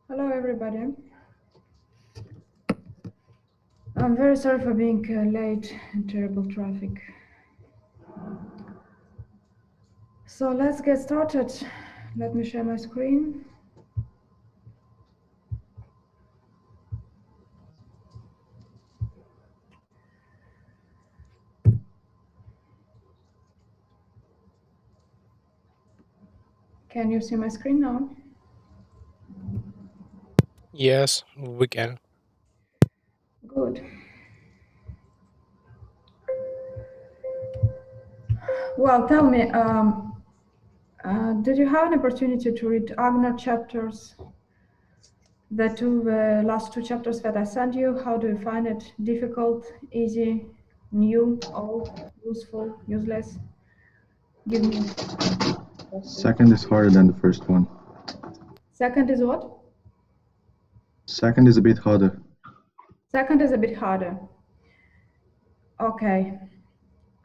Hello, everybody. I'm very sorry for being late and terrible traffic. So let's get started. Let me share my screen. Can you see my screen now? Yes, we can. Good. Well, tell me, did you have an opportunity to read Agnar chapters? The last two chapters that I sent you, how do you find it? Difficult, easy, new, old, useful, useless? Give me. Second is harder than the first one. Second is what? Second is a bit harder. Second is a bit harder. Okay.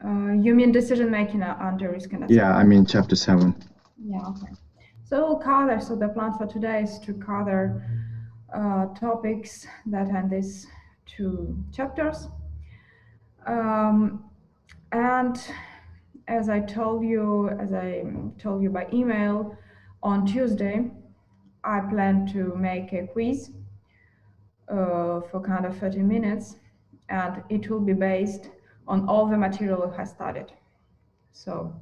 You mean decision making under risk and Yeah, I mean chapter 7. Yeah, okay. So we'll cover, so the plan for today is to cover topics that end these two chapters. And as I told you by email, on Tuesday, I plan to make a quiz for kind of 30 minutes, and it will be based on all the material I studied. So,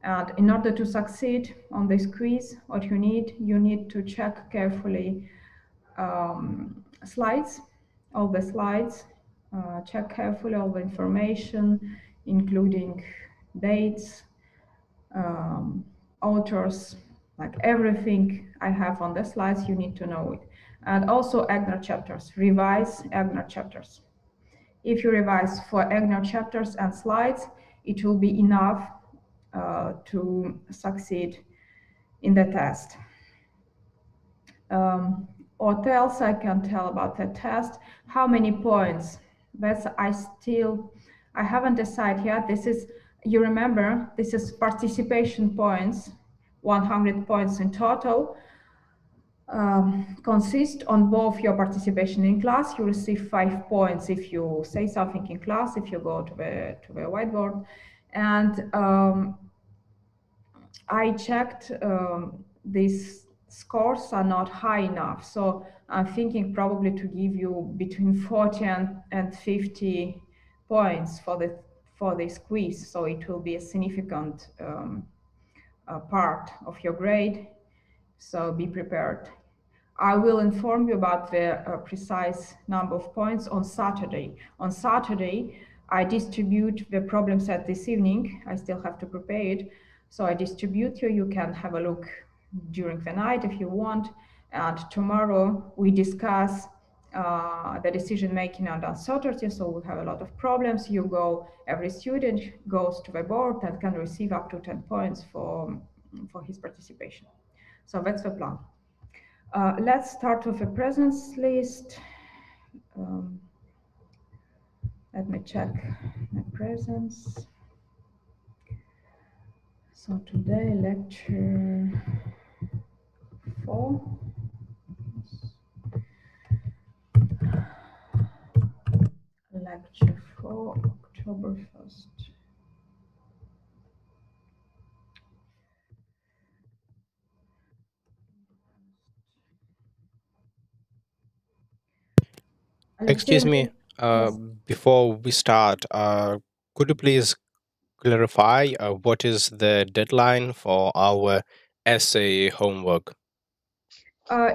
and in order to succeed on this quiz, what you need to check carefully slides, all the slides, check carefully all the information, including dates, authors, like everything I have on the slides, you need to know it. And also Agnar chapters, revise Agnar chapters. If you revise for Agnar chapters and slides, it will be enough to succeed in the test. What else I can tell about the test? How many points? That's I haven't decided yet. This is, you remember, this is participation points, 100 points in total. Consist on both your participation in class. You receive 5 points if you say something in class, if you go to the whiteboard. And I checked these scores are not high enough. So I'm thinking probably to give you between 40 and 50 points for this quiz. So it will be a significant part of your grade. So be prepared. I will inform you about the precise number of points on Saturday. On Saturday, I distribute the problem set this evening. I still have to prepare it. So I distribute you can have a look during the night if you want. And tomorrow we discuss the decision making and uncertainty. So we have a lot of problems. Every student goes to the board and can receive up to 10 points for his participation. So that's the plan. Let's start with a presence list. Let me check my presence. So today, lecture 4. Lecture 4, October 1st. Excuse Alexei, me. yes. Before we start, could you please clarify what is the deadline for our essay homework?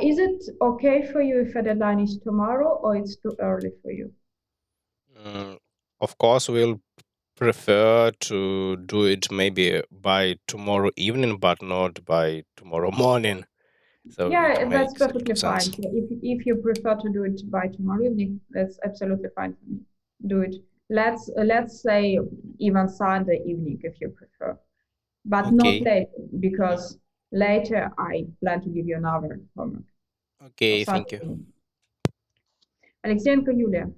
Is it okay for you if a deadline is tomorrow or it's too early for you? Of course, we'll prefer to do it maybe by tomorrow evening, but not by tomorrow morning. So it Yeah, that's makes a lot perfectly of fine. sense. So if you prefer to do it by tomorrow evening, that's absolutely fine for me. Do it. Let's say even Sunday evening if you prefer, but not Okay. late because later I plan to give you another homework. So Okay, thank Sunday you. evening. Алексеенко Юлия.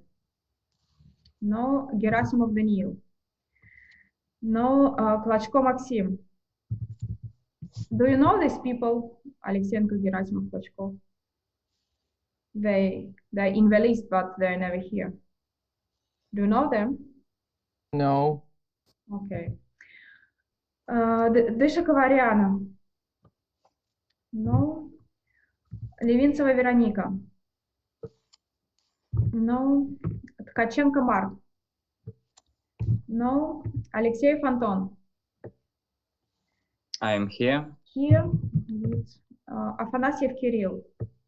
No, Герасимов Даниил. No, Клочко Максим. Do you know these people? Alexenko, Gerasimov, Klotchkov. They're in the list, but they're never here. Do you know them? No. Okay. Дыша Коваряна. No. Левинцева Вероника. No. Ткаченко Марк. No. Алексеев Антон. I am here. Here. Good. Афанасьев Кирилл.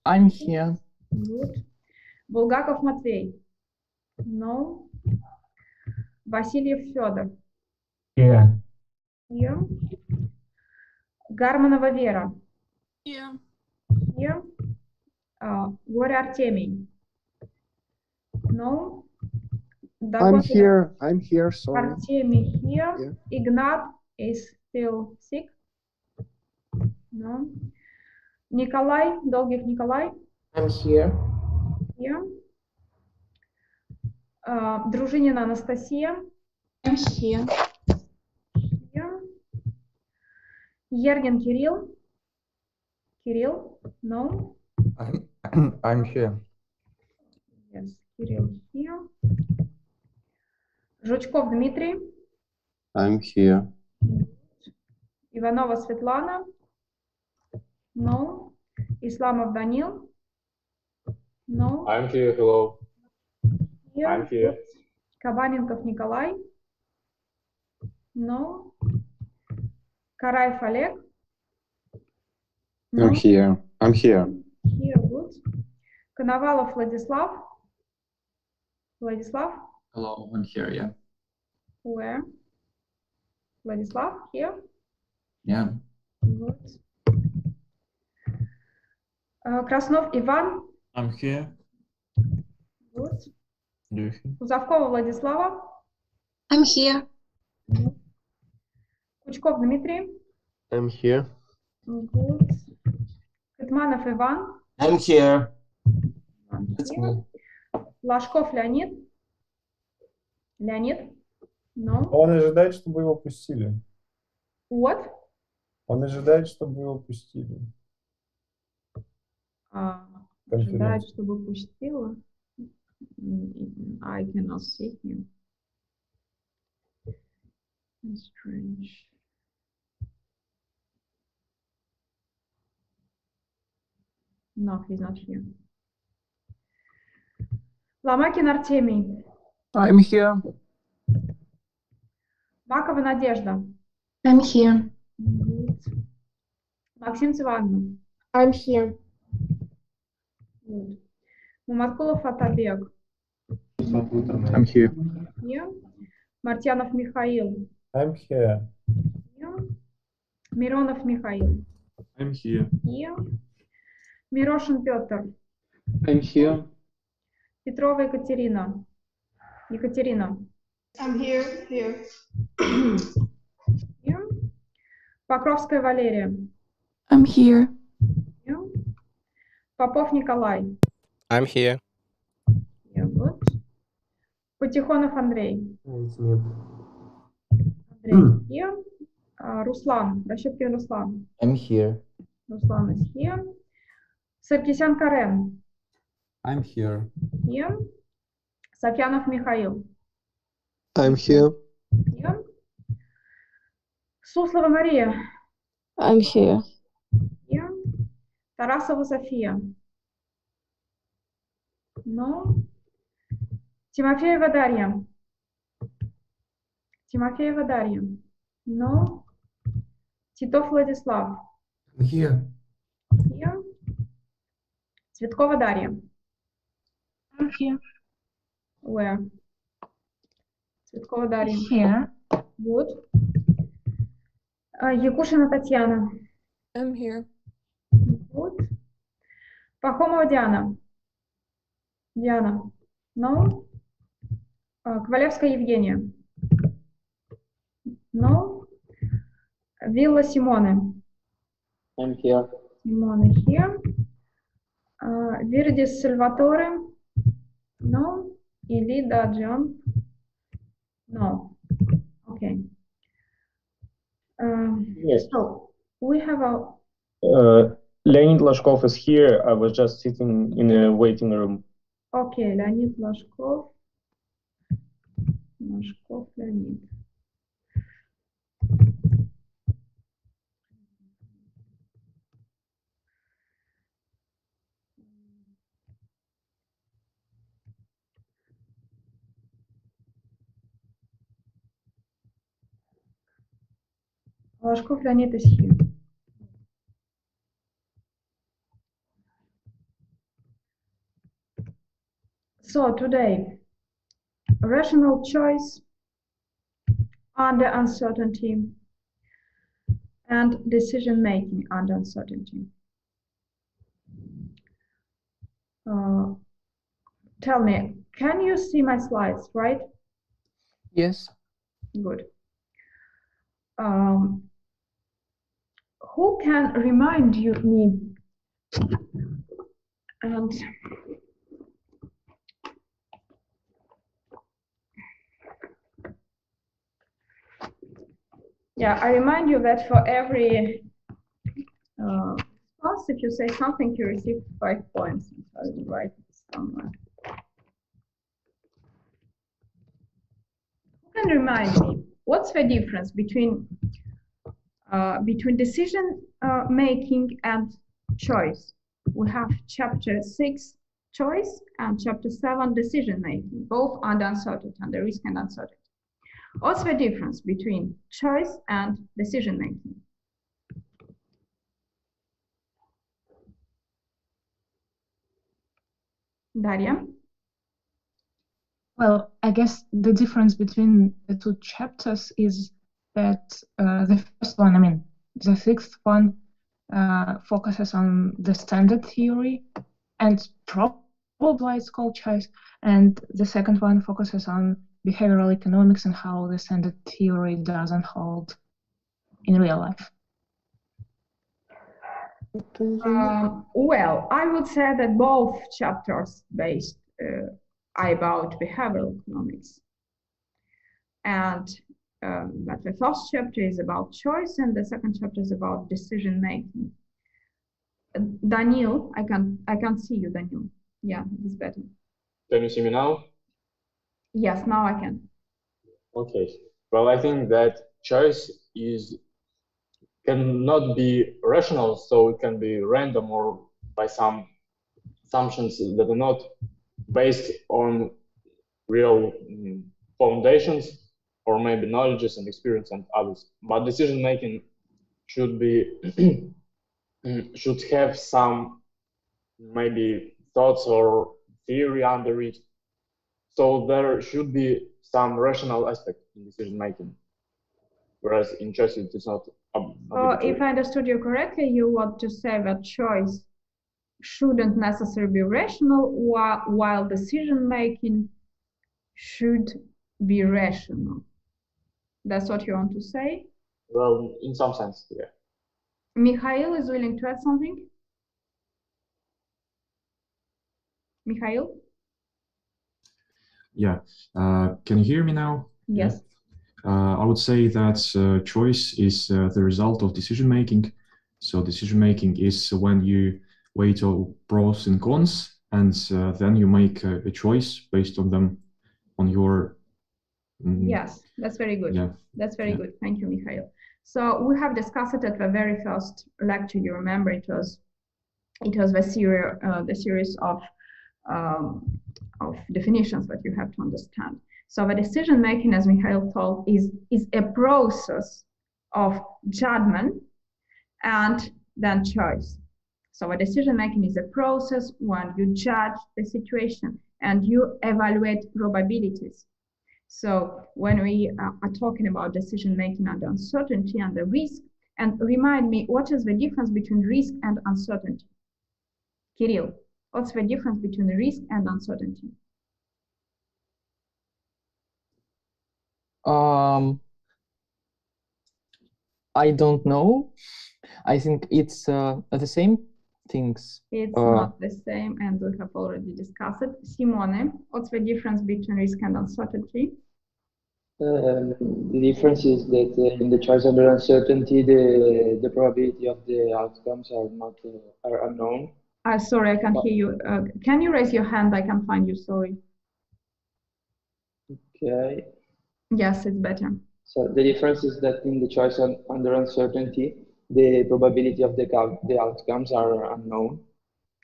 I'm here. Good. Булгаков Матвей. No. Васильев Федор. Here. Here. Гармонова Вера. Here. Here. Горе Артемий. No. I'm here, sorry. Артемий here. Yeah. Ignat is still sick. No. Николай, Долгих Николай. I'm here. Here. Дружинина Анастасия. I'm here. Here. Ергин Кирилл. Кирилл. No. I'm here. Yes, Кирилл here. Жучков Дмитрий. I'm here. Иванова Светлана. No. Исламов Данил. No. I'm here, hello. Here. I'm here. Кабаненков Николай. No. Караев Олег. No. I'm here. I'm here. Here, good. Коновалов Владислав. Владислав. Hello, I'm here, yeah. Where? Владислав, here. Yeah. Good. Краснов Иван. I'm here. Good. Do you hear? Кузовкова Владислава. I'm here. Кучков Дмитрий. I'm here. Good. Кытманов Иван. I'm here. That's Here. me. Ложков Леонид. Леонид. No. Он ожидает, чтобы его пустили. What? Он ожидает, чтобы его пустили. Ожидает, чтобы пустила. I cannot see him. Strange. No, he's not here. Ломакин Артемий. I'm here. Макова Надежда. I'm here. Good. Максим Циванна. I'm here. Good. Маматкулов Атабек. I'm here. Here. Мартьянов Михаил. I'm here. Here. Миронов Михаил. I'm here. Here. Мирошин Петр. I'm here. Петрова Екатерина. Екатерина. I'm here. Here. Here. Покровская Валерия. I'm here. Here. Попов Николай. I'm here. Yeah, good. Потихонов Андрей. It's me. Андрей. Here. Руслан. Рощепкин Руслан. I'm here. Руслан is here. Саркисян Карен. I'm here. Here. Сафьянов Михаил. I'm here. Here. Суслова Мария. I'm here. Here. Тарасова София. No. Тимофеева Дарья. Тимофеева Дарья. No. Титов Владислав. I'm here. Here. Цветкова Дарья. I'm here. Where? Цветкова Дарья. Here. Good. Якушина Татьяна. I'm here. Good. Пахомова Диана. Диана. No. Ковалевская Евгения. No. Вилла Симоне. I'm here. Simone here. Virdis Salvatore. No. Ilida John. No. Okay. Yes. So we have a. Leonid Lashkov is here. I was just sitting in a waiting room. Okay, Leonid Lashkov. Lashkov Leonid. Lashkov Leonid is here. So today, rational choice under uncertainty and decision making under uncertainty. Tell me, can you see my slides, right? Yes. Good. Who can remind me? And yeah, I remind you that for every response, if you say something, you receive 5 points. I will write it somewhere. Who can remind me? What's the difference between decision making and choice? We have chapter 6 choice and chapter 7 decision making, both under uncertainty, under risk and uncertainty. What's the difference between choice and decision making? Daria? Well, I guess the difference between the two chapters is that the first one, I mean, the sixth one, focuses on the standard theory, and probably why it's called choice, and the second one focuses on behavioral economics and how the standard theory doesn't hold in real life. Well, I would say that both chapters based are about behavioral economics, and but the first chapter is about choice, and the second chapter is about decision making. Daniel, I can't see you, Daniel. Yeah, it's better. Can you see me now? Yes, now I can. Okay. Well, I think that choice cannot be rational, so it can be random or by some assumptions that are not based on real foundations or maybe knowledges and experience and others. But decision making should be should have some maybe thoughts or theory under it. So there should be some rational aspect in decision making, whereas in choice it is not. If I understood you correctly, you want to say that choice shouldn't necessarily be rational, while decision making should be rational. That's what you want to say? Well, in some sense, yeah. Mikhail is willing to add something? Mikhail? Yeah. Can you hear me now? Yes. I would say that choice is the result of decision making. So decision making is when you weigh all pros and cons, and then you make a choice based on them, on your. Yes, that's very good. Yeah. That's very good. Thank you, Mikhail. So we have discussed it at the very first lecture. You remember it was the series of definitions that you have to understand. So the decision making, as Mikhail told, is a process of judgment and then choice. So a decision making is a process when you judge the situation and you evaluate probabilities. So when we are talking about decision making under uncertainty and the risk, and remind me, what is the difference between risk and uncertainty? Kirill, what's the difference between risk and uncertainty? I don't know. I think it's the same things. It's not the same, and we have already discussed it. Simone, what's the difference between risk and uncertainty? The difference is that in the choice under uncertainty, the probability of the outcomes are unknown. Sorry, I can't hear you. Can you raise your hand? I can't find you. Sorry. Okay. Yes, it's better. So the difference is that in the choice under uncertainty, the probability of the outcomes are unknown.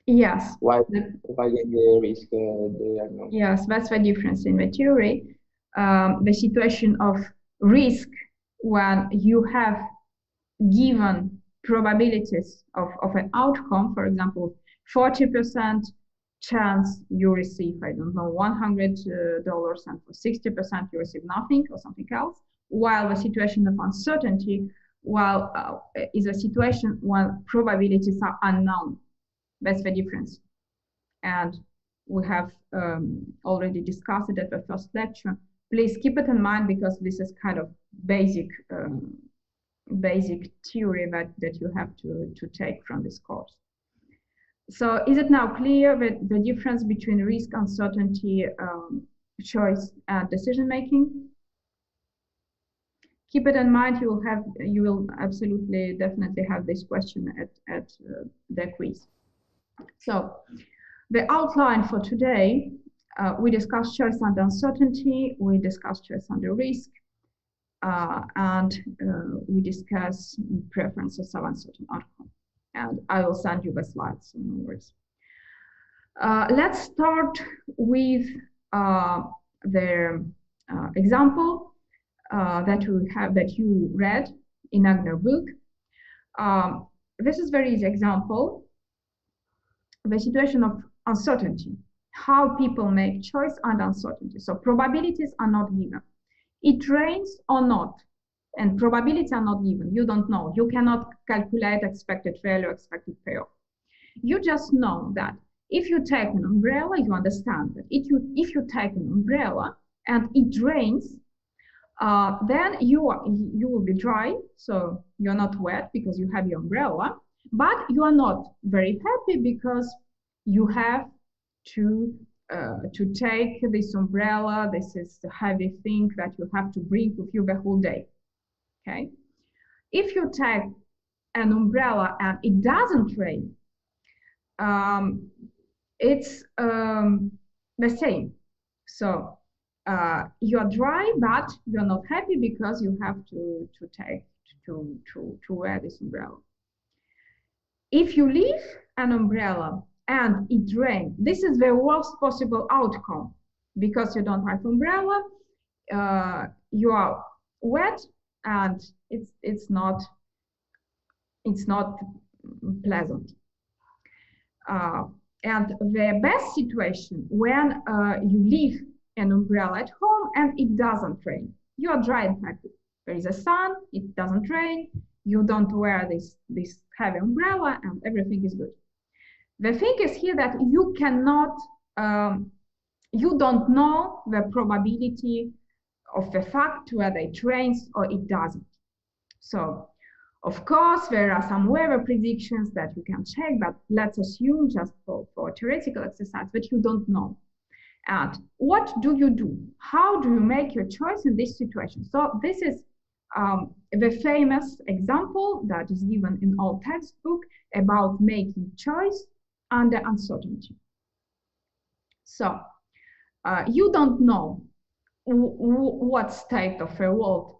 Yes. While in the risk, they are known. Yes, that's the difference in the theory. The situation of risk, when you have given probabilities of an outcome, for example, 40% chance you receive, I don't know, $100, and for 60% you receive nothing or something else, while the situation of uncertainty, is a situation when probabilities are unknown. That's the difference. And we have already discussed it at the first lecture. Please keep it in mind, because this is kind of basic theory that you have to take from this course. So is it now clear that the difference between risk, uncertainty, choice, and decision making? Keep it in mind. You will absolutely definitely have this question at the quiz. So the outline for today, we discussed choice under uncertainty, we discussed choice under risk, and we discuss preferences of uncertain outcome. And I will send you the slides, so no worries. Let's start with the example that you read in Agner book. This is very easy example. The situation of uncertainty, how people make choice under uncertainty. So probabilities are not given. It rains or not, and probabilities are not given. You don't know. You cannot calculate expected failure, expected payoff. You just know that if you take an umbrella, you understand that if you take an umbrella and it rains, then you will be dry, so you're not wet because you have your umbrella, but you are not very happy because you have to take this umbrella. This is the heavy thing that you have to bring with you the whole day. Okay, if you take an umbrella and it doesn't rain, it's the same. So you're dry, but you're not happy because you have to wear this umbrella. If you leave an umbrella and it rains, this is the worst possible outcome, because you don't have umbrella, you are wet, and it's not pleasant. And the best situation when you leave an umbrella at home and it doesn't rain. You are dry and happy. There is a sun, it doesn't rain, you don't wear this heavy umbrella, and everything is good. The thing is here that you cannot, you don't know the probability of the fact whether it rains or it doesn't. So, of course, there are some weather predictions that you can check, but let's assume, just for a theoretical exercise, that you don't know. And what do you do? How do you make your choice in this situation? So this is the famous example that is given in all textbook about making choice under uncertainty. So you don't know what state of the world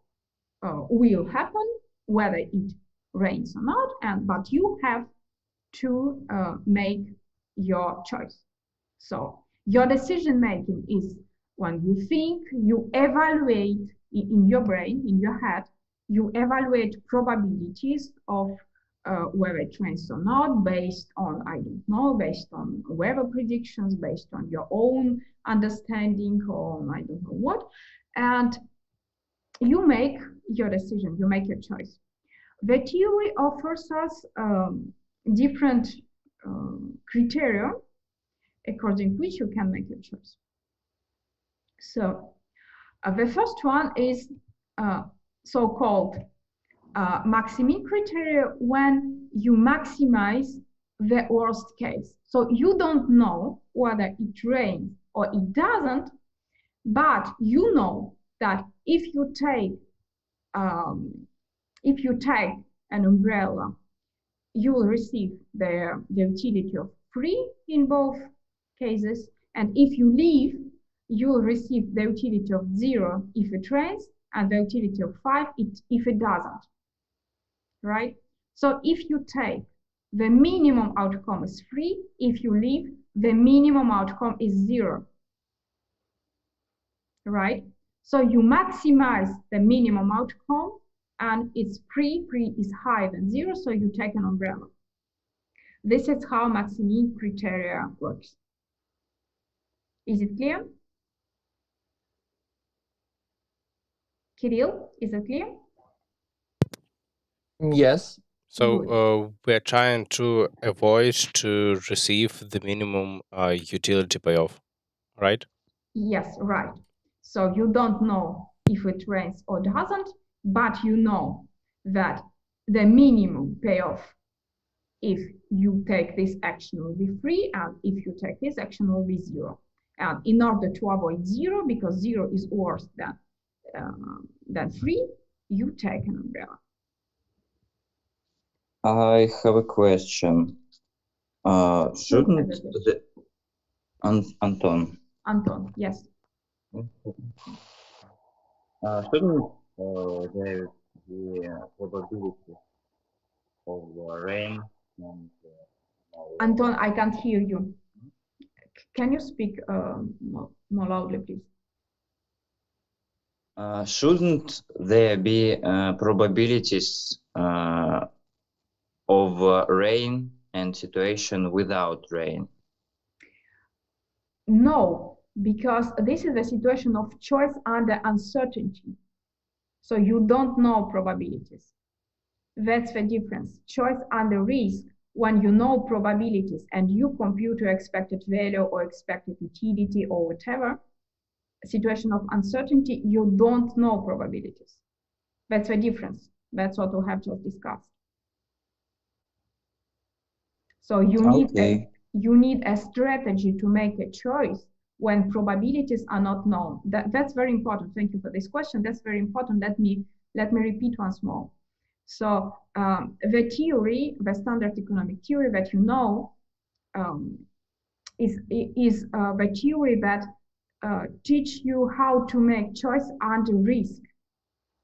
will happen, whether it rains or not, but you have to make your choice. So Your decision making is when you think, you evaluate in your brain, in your head, you evaluate probabilities of whether it rains or not, based on, I don't know, based on weather predictions, based on your own understanding, or I don't know what, and you make your decision, you make your choice. The theory offers us different criteria according to which you can make your choice. So the first one is so-called Maximin criteria, when you maximize the worst case. So you don't know whether it rains or it doesn't, but you know that if you take an umbrella, you will receive the utility of 3 in both cases, and if you leave, you will receive the utility of 0 if it rains, and the utility of 5 if it doesn't, right? So if you take, the minimum outcome is 3, if you leave, the minimum outcome is 0, right? So you maximize the minimum outcome, and it's 3 is higher than 0, so you take an umbrella. This is how Maximin criteria works. Is it clear? Kirill, is it clear? Yes. So we're trying to avoid to receive the minimum utility payoff, right? Yes, right. So you don't know if it rains or doesn't, but you know that the minimum payoff if you take this action will be 3, and if you take this action will be 0. And in order to avoid 0, because 0 is worse than 3, you take an umbrella. I have a question. Shouldn't the Anton? Anton, yes. Shouldn't there be a probability of rain? And, Anton, I can't hear you. Can you speak more loudly, please? Shouldn't there be probabilities of rain and situation without rain? No, because this is a situation of choice under uncertainty. So you don't know probabilities. That's the difference. Choice under risk, when you know probabilities and you compute your expected value or expected utility or whatever, a situation of uncertainty, you don't know probabilities. That's the difference. That's what we have just discussed. So you need a strategy to make a choice when probabilities are not known. That's very important. Thank you for this question. That's very important. Let me repeat once more. So the theory, the standard economic theory that you know, is the theory that teach you how to make choice under risk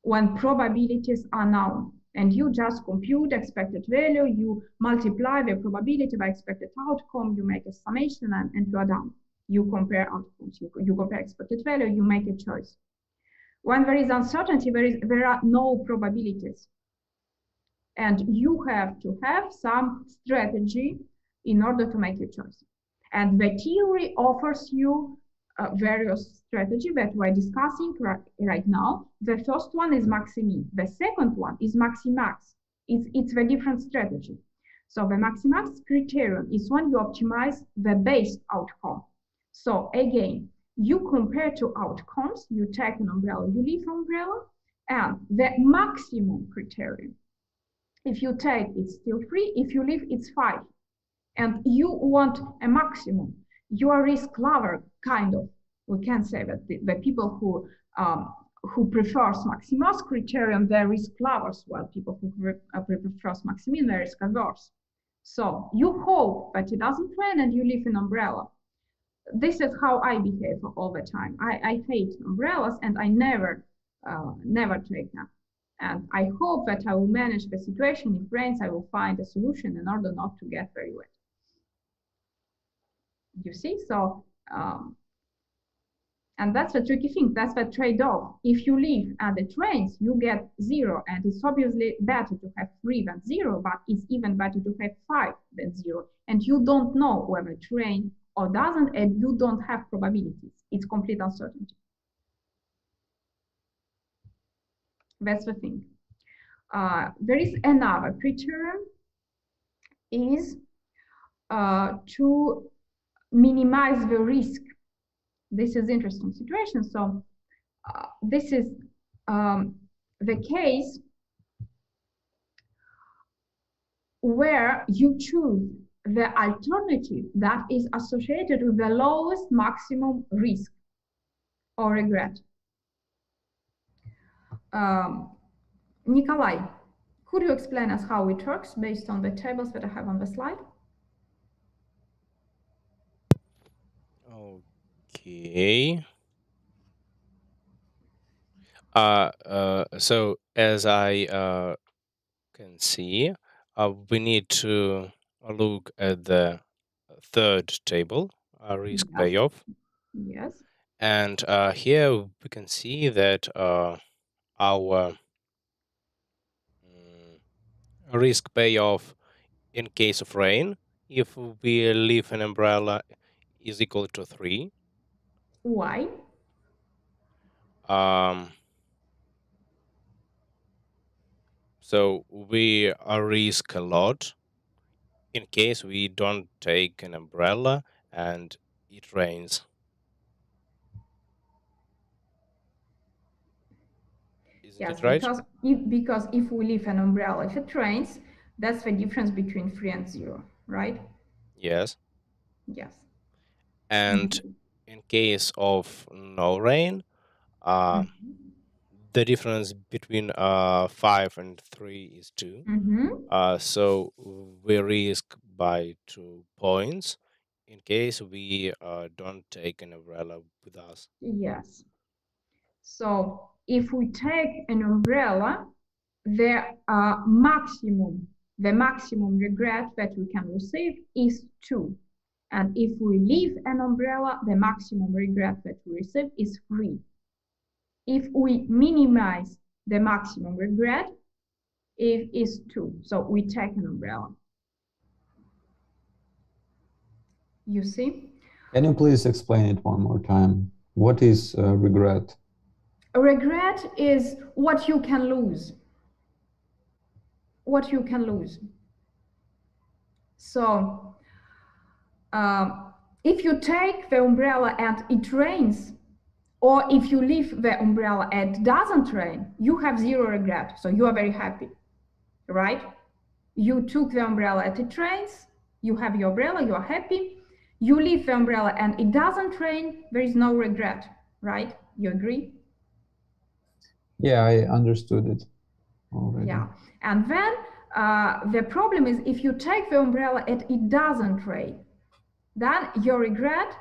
when probabilities are known. And you just compute expected value, you multiply the probability by expected outcome, you make a summation, and you are done. You compare outcomes, you compare expected value, you make a choice. When there is uncertainty, there are no probabilities. And you have to have some strategy in order to make your choice. And the theory offers you various strategies that we're discussing right now. The first one is Maximin. The second one is Maximax. It's a different strategy. So the Maximax criterion is when you optimize the base outcome. So again, you compare two outcomes, you take an umbrella, you leave umbrella, and the maximum criterion. If you take, it's still 3. If you leave, it's 5. And you want a maximum. You are risk lover, kind of. We can say that the people who prefers Maximax criterion, they're risk lovers, while people who prefers Maximin, they're risk averse. So you hope that it doesn't rain and you leave an umbrella. This is how I behave all the time. I hate umbrellas and I never take them. And I hope that I will manage the situation. If rains, I will find a solution in order not to get very wet. You see, so And that's the tricky thing. That's the trade-off. If you live at the trains, you get 0, and it's obviously better to have 3 than 0, but it's even better to have 5 than 0. And you don't know whether train or doesn't, and you don't have probabilities. It's complete uncertainty. That's the thing. There is another preterm, is to minimize the risk. This is interesting situation. So this is the case where you choose the alternative that is associated with the lowest maximum risk or regret. Nikolai, could you explain us how it works based on the tables that I have on the slide? Okay. So as I can see, we need to look at the third table, risk Yes. payoff. Yes. And here we can see that our risk payoff in case of rain, if we leave an umbrella, is equal to 3. Why? So we risk a lot in case we don't take an umbrella and it rains. Is Yes, it right? because if we leave an umbrella, if it rains, that's the difference between 3 and 0, right? Yes. Yes. And in case of no rain, the difference between 5 and 3 is 2. So we risk by 2 points in case we don't take an umbrella with us. Yes. So if we take an umbrella, the maximum regret that we can receive is 2. And if we leave an umbrella, the maximum regret that we receive is 3. If we minimize the maximum regret, it is 2. So we take an umbrella. You see? Can you please explain it one more time? What is regret? A regret is what you can lose. What you can lose. So if you take the umbrella and it rains, or if you leave the umbrella and it doesn't rain, you have 0 regret. So you are very happy, right? You took the umbrella and it rains, you have your umbrella, you are happy. You leave the umbrella and it doesn't rain, there is no regret, right? You agree? Yeah, I understood it already. Yeah, and then the problem is if you take the umbrella and it doesn't rain, then your regret,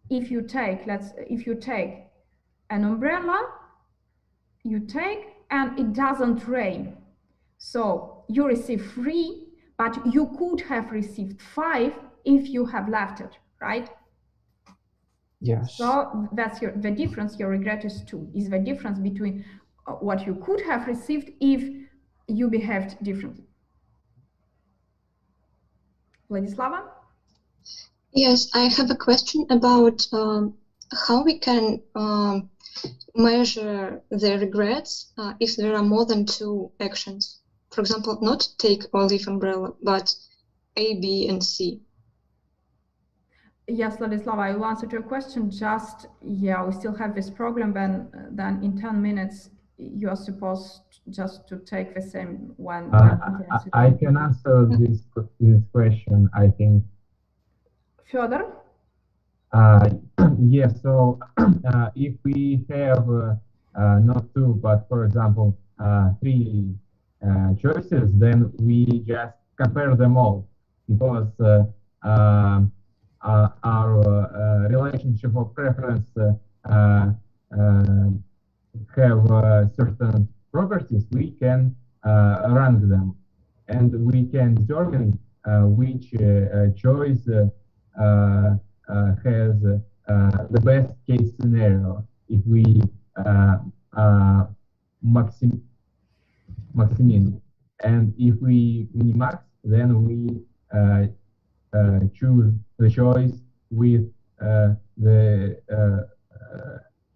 if you take an umbrella, you take and it doesn't rain. So you receive 3, but you could have received 5 if you have left it, right? Yes. So that's the difference. Your regret is 2, is the difference between what you could have received if you behaved differently. Vladislava? Yes, I have a question about how we can measure the regrets if there are more than 2 actions. For example, not take or leave umbrella, but A, B, and C. Yes, Vladislava, I will answer to your question. Just, yeah, we still have this problem. Then in 10 minutes, you are supposed just to take the same one. I can answer this question, I think. Fyodor? Yes, so if we have not 2, but for example, 3 choices, then we just compare them all, because our relationship of preference have certain properties. We can rank them, and we can determine which choice has the best case scenario if we maximin, and if we minimax, then we choose the choice with the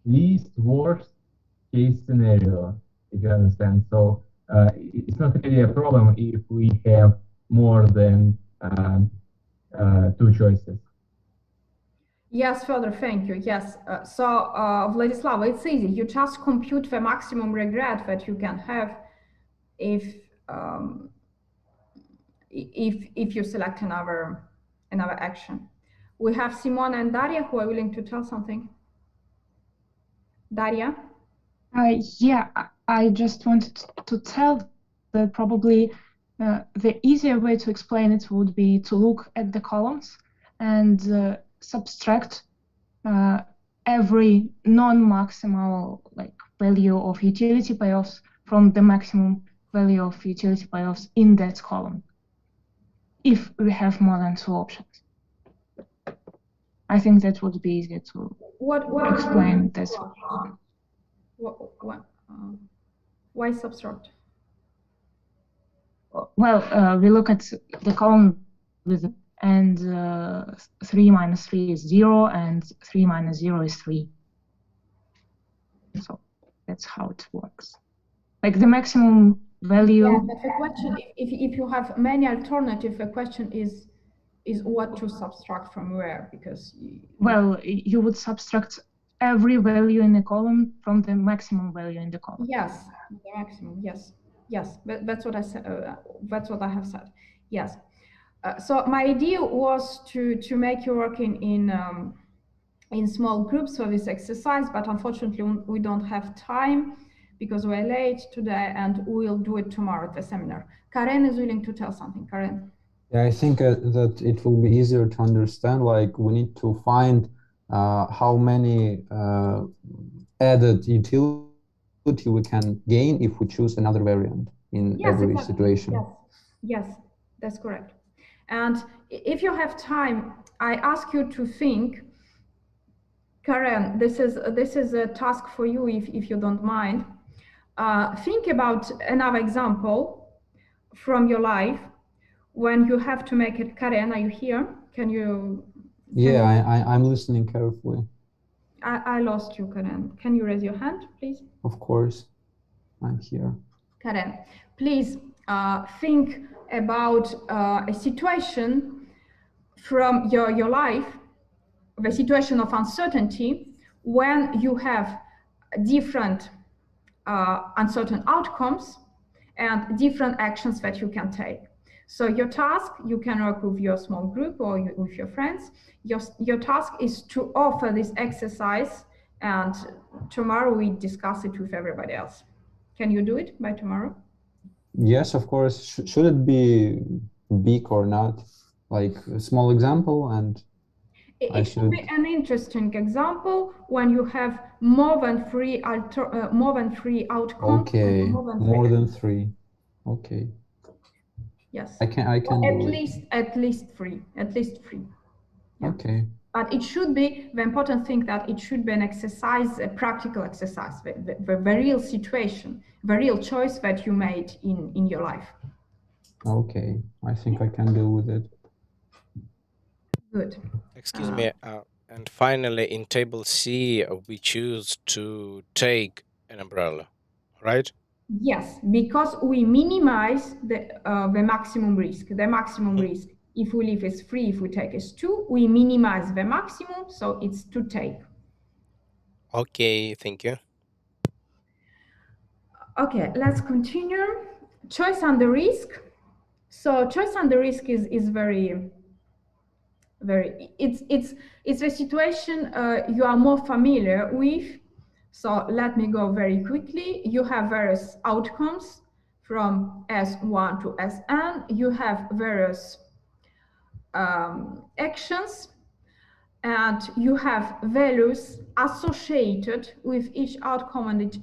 least worst case scenario, if you understand. So it's not really a problem if we have more than two choices. Yes, Fedor, thank you. Yes. Vladislav, it's easy. You just compute the maximum regret that you can have if you select another action. We have Simona and Daria who are willing to tell something. Daria? Yeah, I just wanted to tell that probably the easier way to explain it would be to look at the columns and subtract every non-maximal value of utility payoffs from the maximum value of utility payoffs in that column, if we have more than two options. I think that would be easier to explain this. Why subtract? Well, we look at the column with and 3 minus 3 is 0, and 3 minus 0 is 3. So that's how it works. Like the maximum value. Yeah, but the question, if you have many alternatives, the question is what to subtract from where, because well, you would subtract every value in the column from the maximum value in the column. Yes, the maximum. Yes. But that's what I said. That's what I have said. Yes. So my idea was to make you work in small groups for this exercise, but unfortunately we don't have time because we're late today, and we'll do it tomorrow at the seminar. Karen is willing to tell something. Karen. Yeah, I think that it will be easier to understand. Like we need to find how many added utility we can gain if we choose another variant in every situation. Yes, that's correct. And if you have time, I ask you to think, Karen, this is a task for you if you don't mind. Think about another example from your life when you have to make it. Karen, are you here? Can you? I'm listening carefully. I lost you, Karen. Can you raise your hand, please? Of course, I'm here. Karen, please think about a situation from your life, the situation of uncertainty, when you have different uncertain outcomes and different actions that you can take. So your task, you can work with your small group or with your friends. Your task is to offer this exercise, and tomorrow we discuss it with everybody else. Can you do it by tomorrow? Yes, of course. Should it be big or not? Like a small example, and it should be an interesting example when you have more than three outcomes. Okay, more than three. Okay. Yes. I can at least three. Yeah. Okay. But it should be the important thing that it should be an exercise, a practical exercise, the real situation, the real choice that you made in your life. Okay, I think I can deal with it. Good. Excuse me. And finally, in table C, we choose to take an umbrella, right? Yes, because we minimize the maximum risk. The maximum risk, if we leave is 3, if we take is 2, we minimize the maximum, so it's to take. Okay, thank you. Okay, let's continue. Choice under risk. So choice under risk is very it's a situation you are more familiar with. So let me go very quickly. You have various outcomes from S1 to Sn. You have various actions, and you have values associated with each outcome and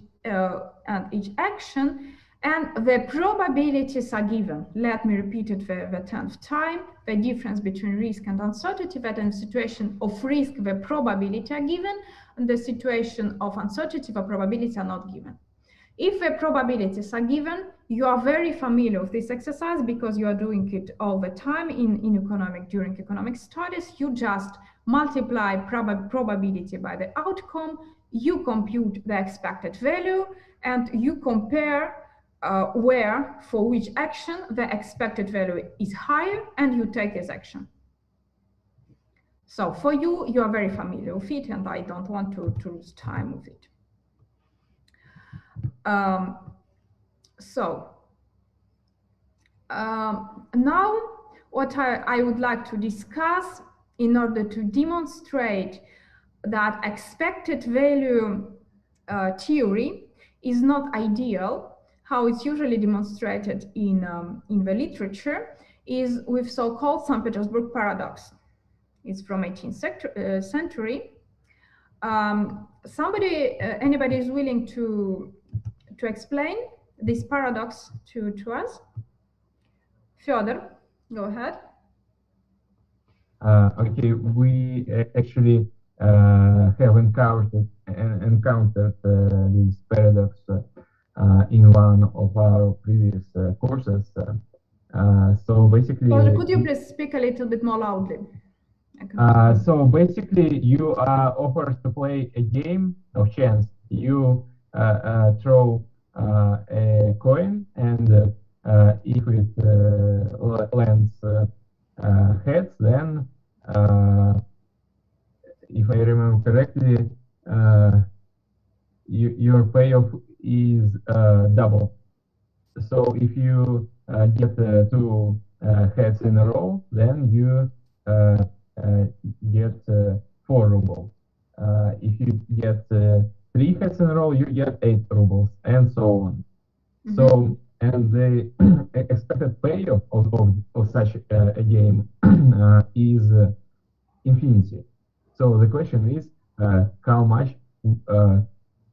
each action. And the probabilities are given. Let me repeat it the 10th time. The difference between risk and uncertainty, that in the situation of risk, the probability are given, and the situation of uncertainty, the probabilities are not given. If the probabilities are given, you are very familiar with this exercise because you are doing it all the time during economic studies. You just multiply probability by the outcome, you compute the expected value, and you compare where, for which action, the expected value is higher, and you take this action. So for you, you are very familiar with it, and I don't want to lose time with it. Now what I would like to discuss in order to demonstrate that expected value theory is not ideal, how it's usually demonstrated in the literature, is with so-called St. Petersburg paradox. It's from 18th century. Anybody is willing to explain this paradox to us? Fyodor, go ahead. Okay, we actually have encountered this paradox in one of our previous courses. So basically, could you please speak a little bit more loudly? So basically, you are offered to play a game of chance. You throw a coin, and if it lands heads, then if I remember correctly, your payoff is double. So if you get two heads in a row, then you get 4 rubles. If you get 3 heads in a row, you get 8 rubles, and so on. Mm-hmm. So, and the expected payoff of such a game is infinity. So the question is, how much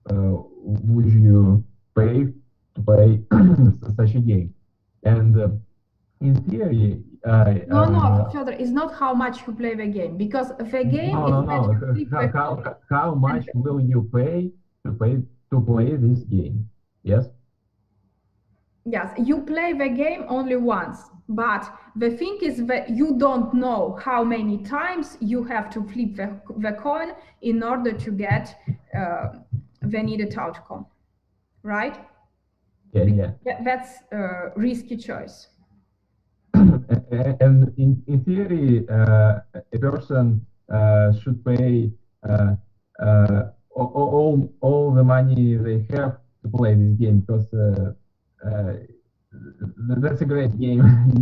would you pay to play such a game? And in theory, no, Fyodor, it's not how much you play the game, because the game how much will you pay to play this game? Yes. Yes, you play the game only once, but the thing is that you don't know how many times you have to flip the coin in order to get the needed outcome, right? Yeah. That's a risky choice. And in theory, a person should pay all the money they have to play this game, because that's a great game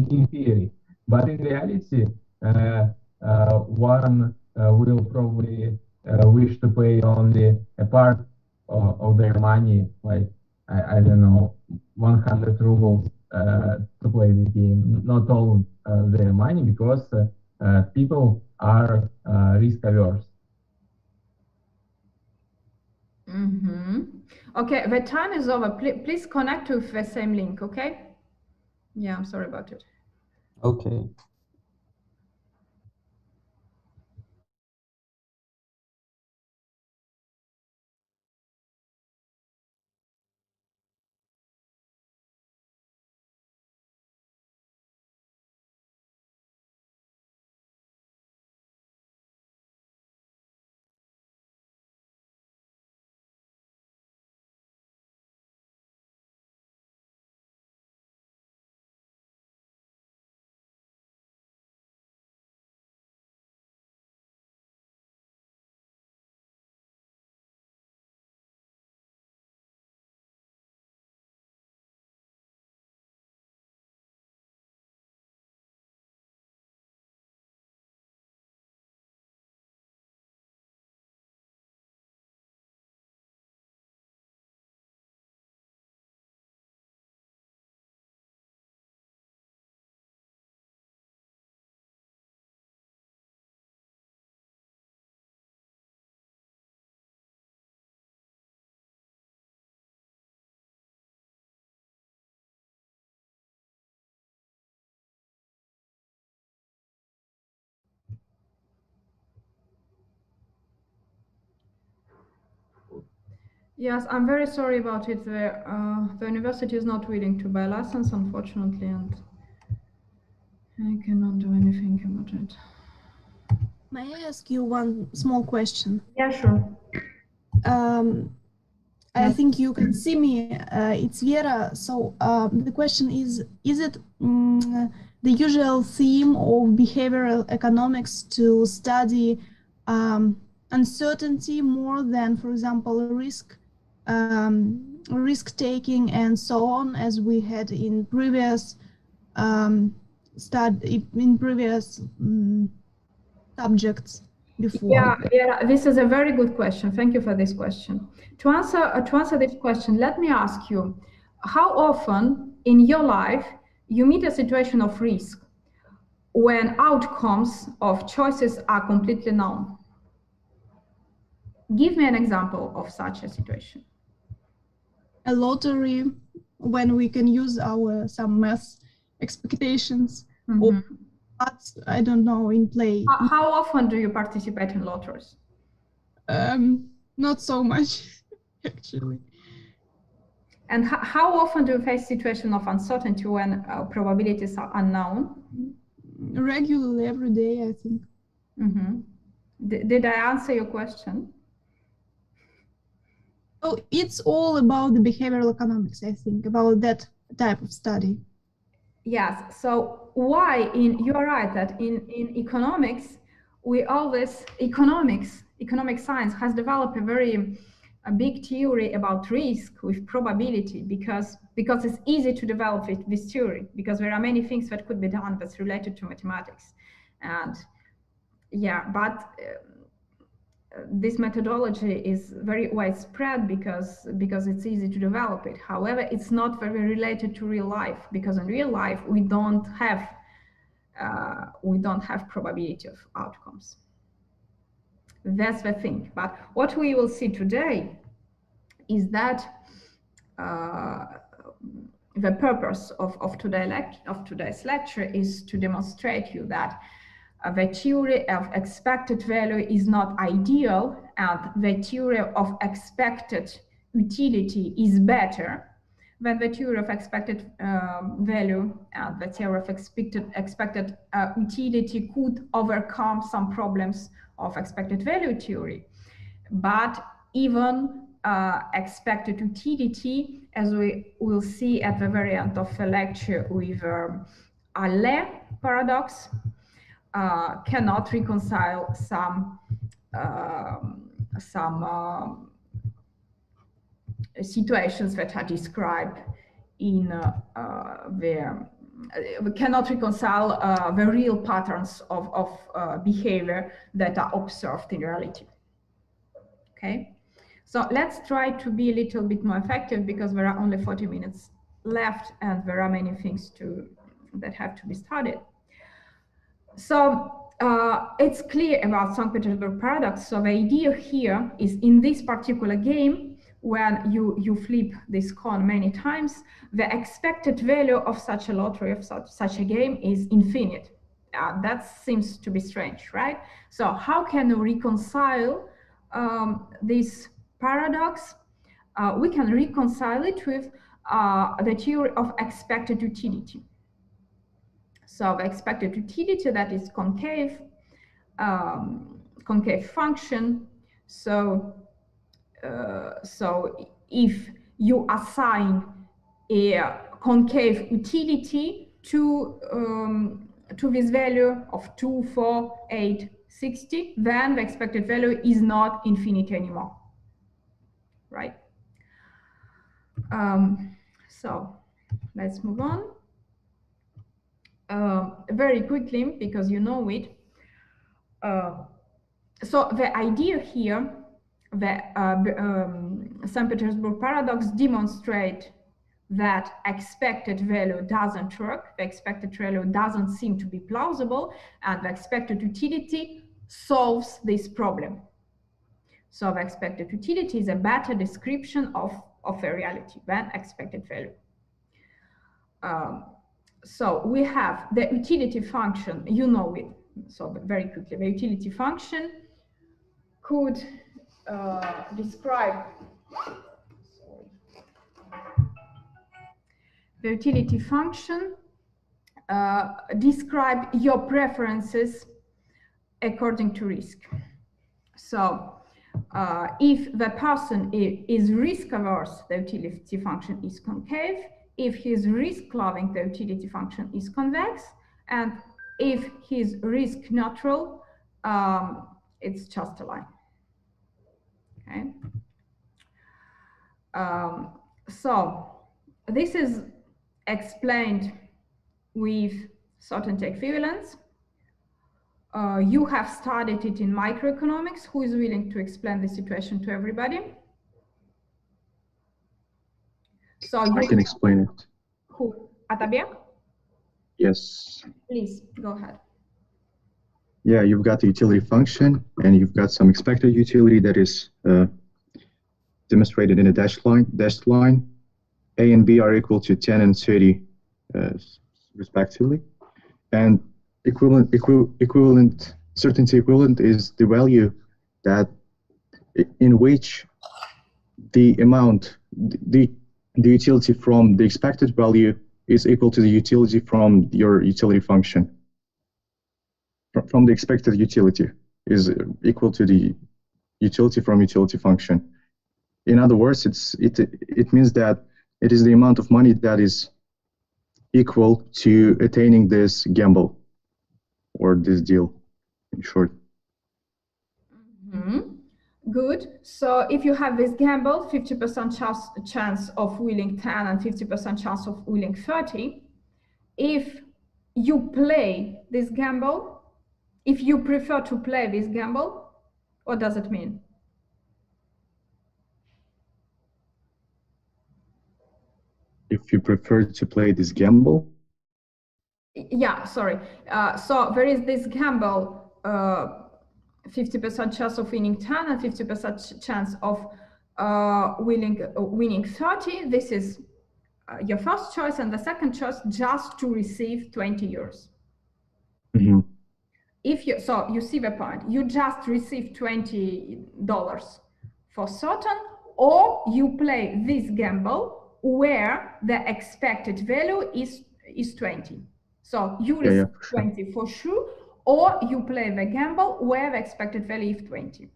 in theory. But in reality, one will probably wish to pay only a part of their money, like I don't know, 100 rubles to play this game, not all their money, because people are risk averse. Mm-hmm. Okay, the time is over. Please connect with the same link, okay? Yeah, I'm sorry about it. Okay. Yes, I'm very sorry about it. The university is not willing to buy license, unfortunately, and I cannot do anything about it. May I ask you one small question? Yeah, sure. I think you can see me. It's Vera. So the question is it the usual theme of behavioral economics to study uncertainty more than, for example, risk taking and so on, as we had in previous subjects before? Yeah, this is a very good question. Thank you for this question. To answer this question, let me ask you, how often in your life you meet a situation of risk when outcomes of choices are completely known? Give me an example of such a situation. A lottery, when we can use some math expectations, or I don't know, in play. How often do you participate in lotteries? Not so much, actually. And how often do you face situation of uncertainty when probabilities are unknown? Regularly, every day, I think. Did I answer your question? Oh, it's all about the behavioral economics, I think, about that type of study. Yes. So why you're right that in economics, economic science has developed a big theory about risk with probability because it's easy to develop this theory because there are many things that could be done that's related to mathematics. And yeah, but this methodology is very widespread because it's easy to develop it. However, it's not very related to real life because in real life we don't have probability of outcomes. That's the thing. But what we will see today is that the purpose of today's lecture is to demonstrate you that the theory of expected value is not ideal, and the theory of expected utility is better than the theory of expected value, and the theory of expected utility could overcome some problems of expected value theory. But even expected utility, as we will see at the very end of the lecture with Allais paradox, cannot reconcile some situations that are described in we cannot reconcile the real patterns of behavior that are observed in reality. Okay, so let's try to be a little bit more effective because there are only 40 minutes left and there are many things that have to be studied. So it's clear about St. Petersburg paradox. So the idea here is in this particular game, when you flip this coin many times, the expected value of such a lottery, of such a game is infinite. That seems to be strange, right? So how can we reconcile this paradox? We can reconcile it with the theory of expected utility. So the expected utility, that is concave function. So if you assign a concave utility to this value of 2, 4, 8, 60, then the expected value is not infinite anymore, right? So let's move on. Very quickly, because you know it. So the idea here, the St. Petersburg paradox demonstrate that expected value doesn't work, the expected value doesn't seem to be plausible, and the expected utility solves this problem. So the expected utility is a better description of a reality than expected value. So we have the utility function, you know it. So very quickly, the utility function could describe the utility function describe your preferences according to risk. So if the person is risk averse, the utility function is concave. If he's risk loving, the utility function is convex. And if he's risk neutral, it's just a line. Okay. So this is explained with certainty equivalence. You have studied it in microeconomics. Who is willing to explain the situation to everybody? So I can explain it. Who? Atabek? Yes. Please, go ahead. Yeah, you've got the utility function, and you've got some expected utility that is demonstrated in a dashed line. A and B are equal to 10 and 30, respectively. And certainty equivalent is the value that in which the amount, the utility from the expected value is equal to the utility from your utility function. From the expected utility is equal to the utility from utility function. In other words, it means that it is the amount of money that is equal to attaining this gamble or this deal, in short. Mm-hmm. Good. So if you have this gamble, 50% chance of winning 10 and 50% chance of winning 30, if you play this gamble, if you prefer to play this gamble, what does it mean? If you prefer to play this gamble? Yeah, sorry. So there is this gamble, 50% chance of winning 10 and 50% chance of winning 30. This is your first choice, and the second choice just to receive 20 euros. Mm-hmm. If you, so you see the point, you just receive $20 for certain, or you play this gamble where the expected value is 20. So you receive 20 for sure, or you play the gamble where the expected value is 20.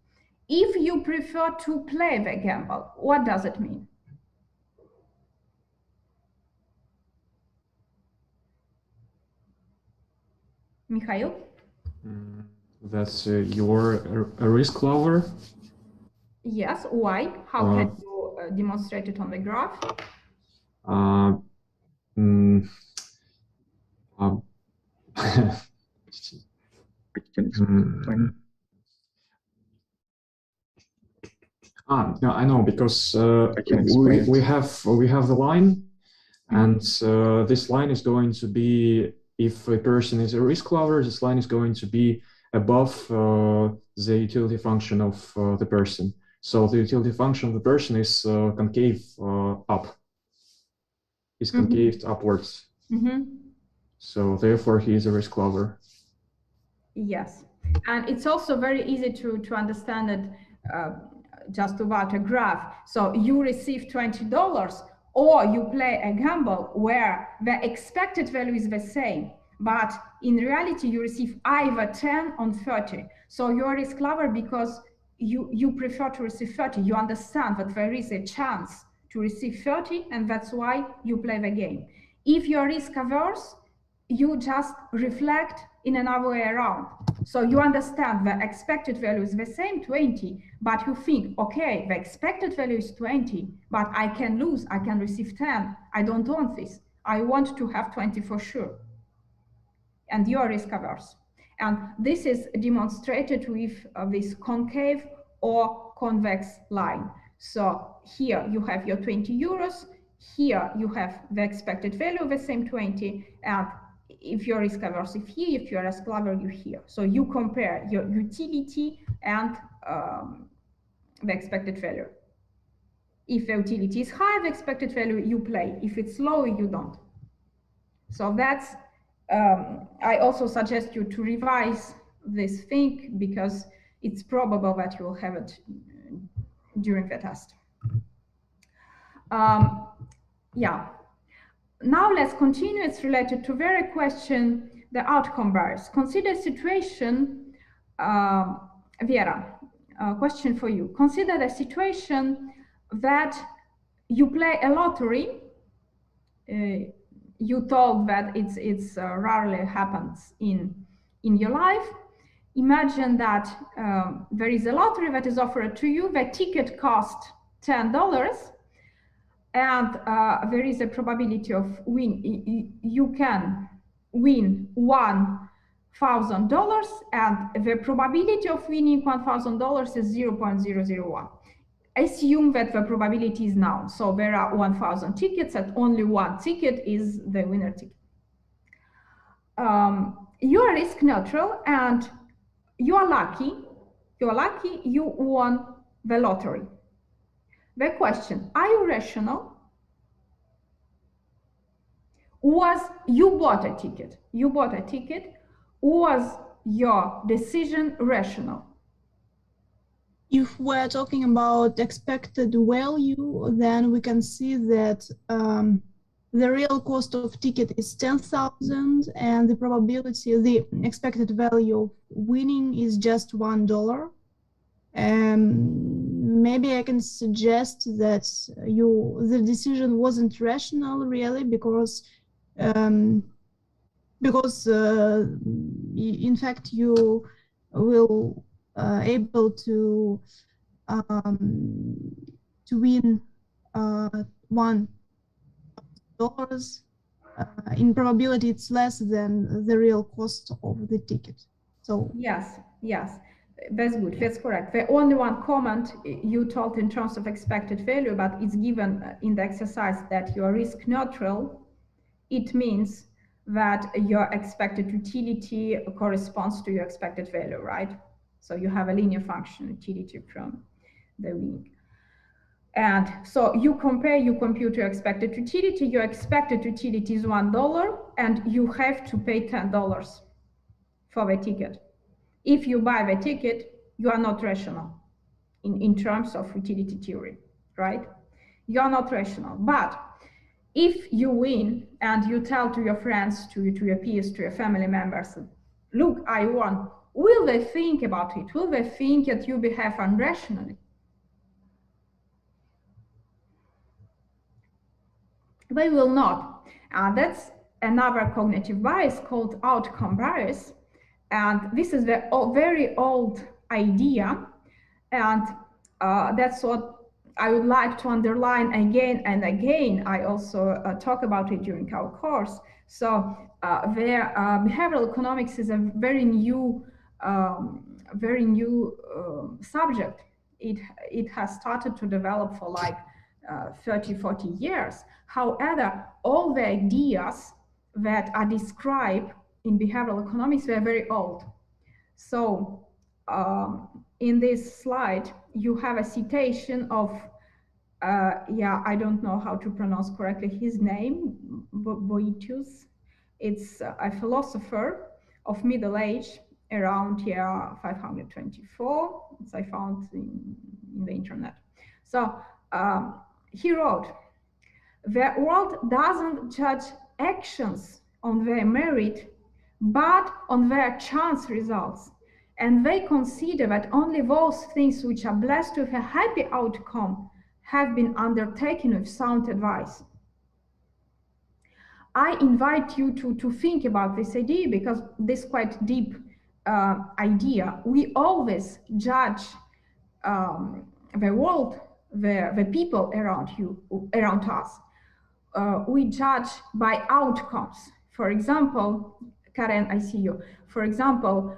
If you prefer to play the gamble, what does it mean? Mikhail? That's you're a risk lover? Yes, why? How can you demonstrate it on the graph? I can explain. No, I know, because we have the line, and this line is going to be, if a person is a risk lover, this line is going to be above the utility function of the person. So the utility function of the person is concave up, is concaved upwards. So therefore he is a risk lover. Yes, and it's also very easy to understand it just about a graph. So you receive $20, or you play a gamble where the expected value is the same, but in reality you receive either 10 or 30. So you're a risk lover because you prefer to receive 30. You understand that there is a chance to receive 30, and that's why you play the game. If you're risk averse, you just reflect in another way around. So you understand the expected value is the same, 20, but you think, okay, the expected value is 20, but I can lose, I can receive 10. I don't want this. I want to have 20 for sure. And you are risk averse. And this is demonstrated with this concave or convex line. So here you have your 20 euros, here you have the expected value of the same 20, and if you're risk averse, here, if you're a risk lover, you here. So you compare your utility and the expected value. If the utility is high, the expected value you play. If it's low, you don't. So that's, I also suggest you to revise this thing, because it's probable that you will have it during the test. Yeah. now let's continue. It's related to very question, the outcome bias. Consider situation, Vera, question for you. Consider the situation that you play a lottery. You told that it's rarely happens in your life. Imagine that there is a lottery that is offered to you. The ticket costs $10, and there is a probability of you can win $1,000, and the probability of winning $1,000 is 0.001. Assume that the probability is known. So there are 1,000 tickets, and only one ticket is the winner ticket. You are risk neutral, and you are lucky. You won the lottery. The question: are you rational? You bought a ticket? You bought a ticket. Was your decision rational? If we're talking about expected value, then we can see that the real cost of ticket is 10,000, and the probability, the expected value of winning is just $1. Maybe I can suggest that the decision wasn't rational really, because in fact you will able to win $1. In probability, it's less than the real cost of the ticket. So yes, that's good. That's correct. The only one comment you told in terms of expected value, but it's given in the exercise that you are risk neutral. It means that your expected utility corresponds to your expected value, right? So you have a linear function utility from the winning. And so you compute your expected utility. Your expected utility is $1, and you have to pay $10 for the ticket. If you buy the ticket, you are not rational in terms of utility theory, right? You are not rational. But if you win and you tell to your friends, to your peers, to your family members, look, I won, will they think about it? Will they think that you behave irrationally? They will not. That's another cognitive bias called outcome bias. And this is the very old idea. And that's what I would like to underline again and again. I also talk about it during our course. So behavioral economics is a very new subject. It has started to develop for like 30, 40 years. However, all the ideas that are described in behavioral economics were very old. So in this slide, you have a citation of, I don't know how to pronounce correctly his name, Boetius. It's a philosopher of middle age, around year 524, as I found in the internet. So he wrote, the world doesn't judge actions on their merit, but on their chance results. And they consider that only those things which are blessed with a happy outcome have been undertaken with sound advice. I invite you to think about this idea, because this quite deep idea. We always judge the world, the people around us. We judge by outcomes. For example, Karen, I see you. For example,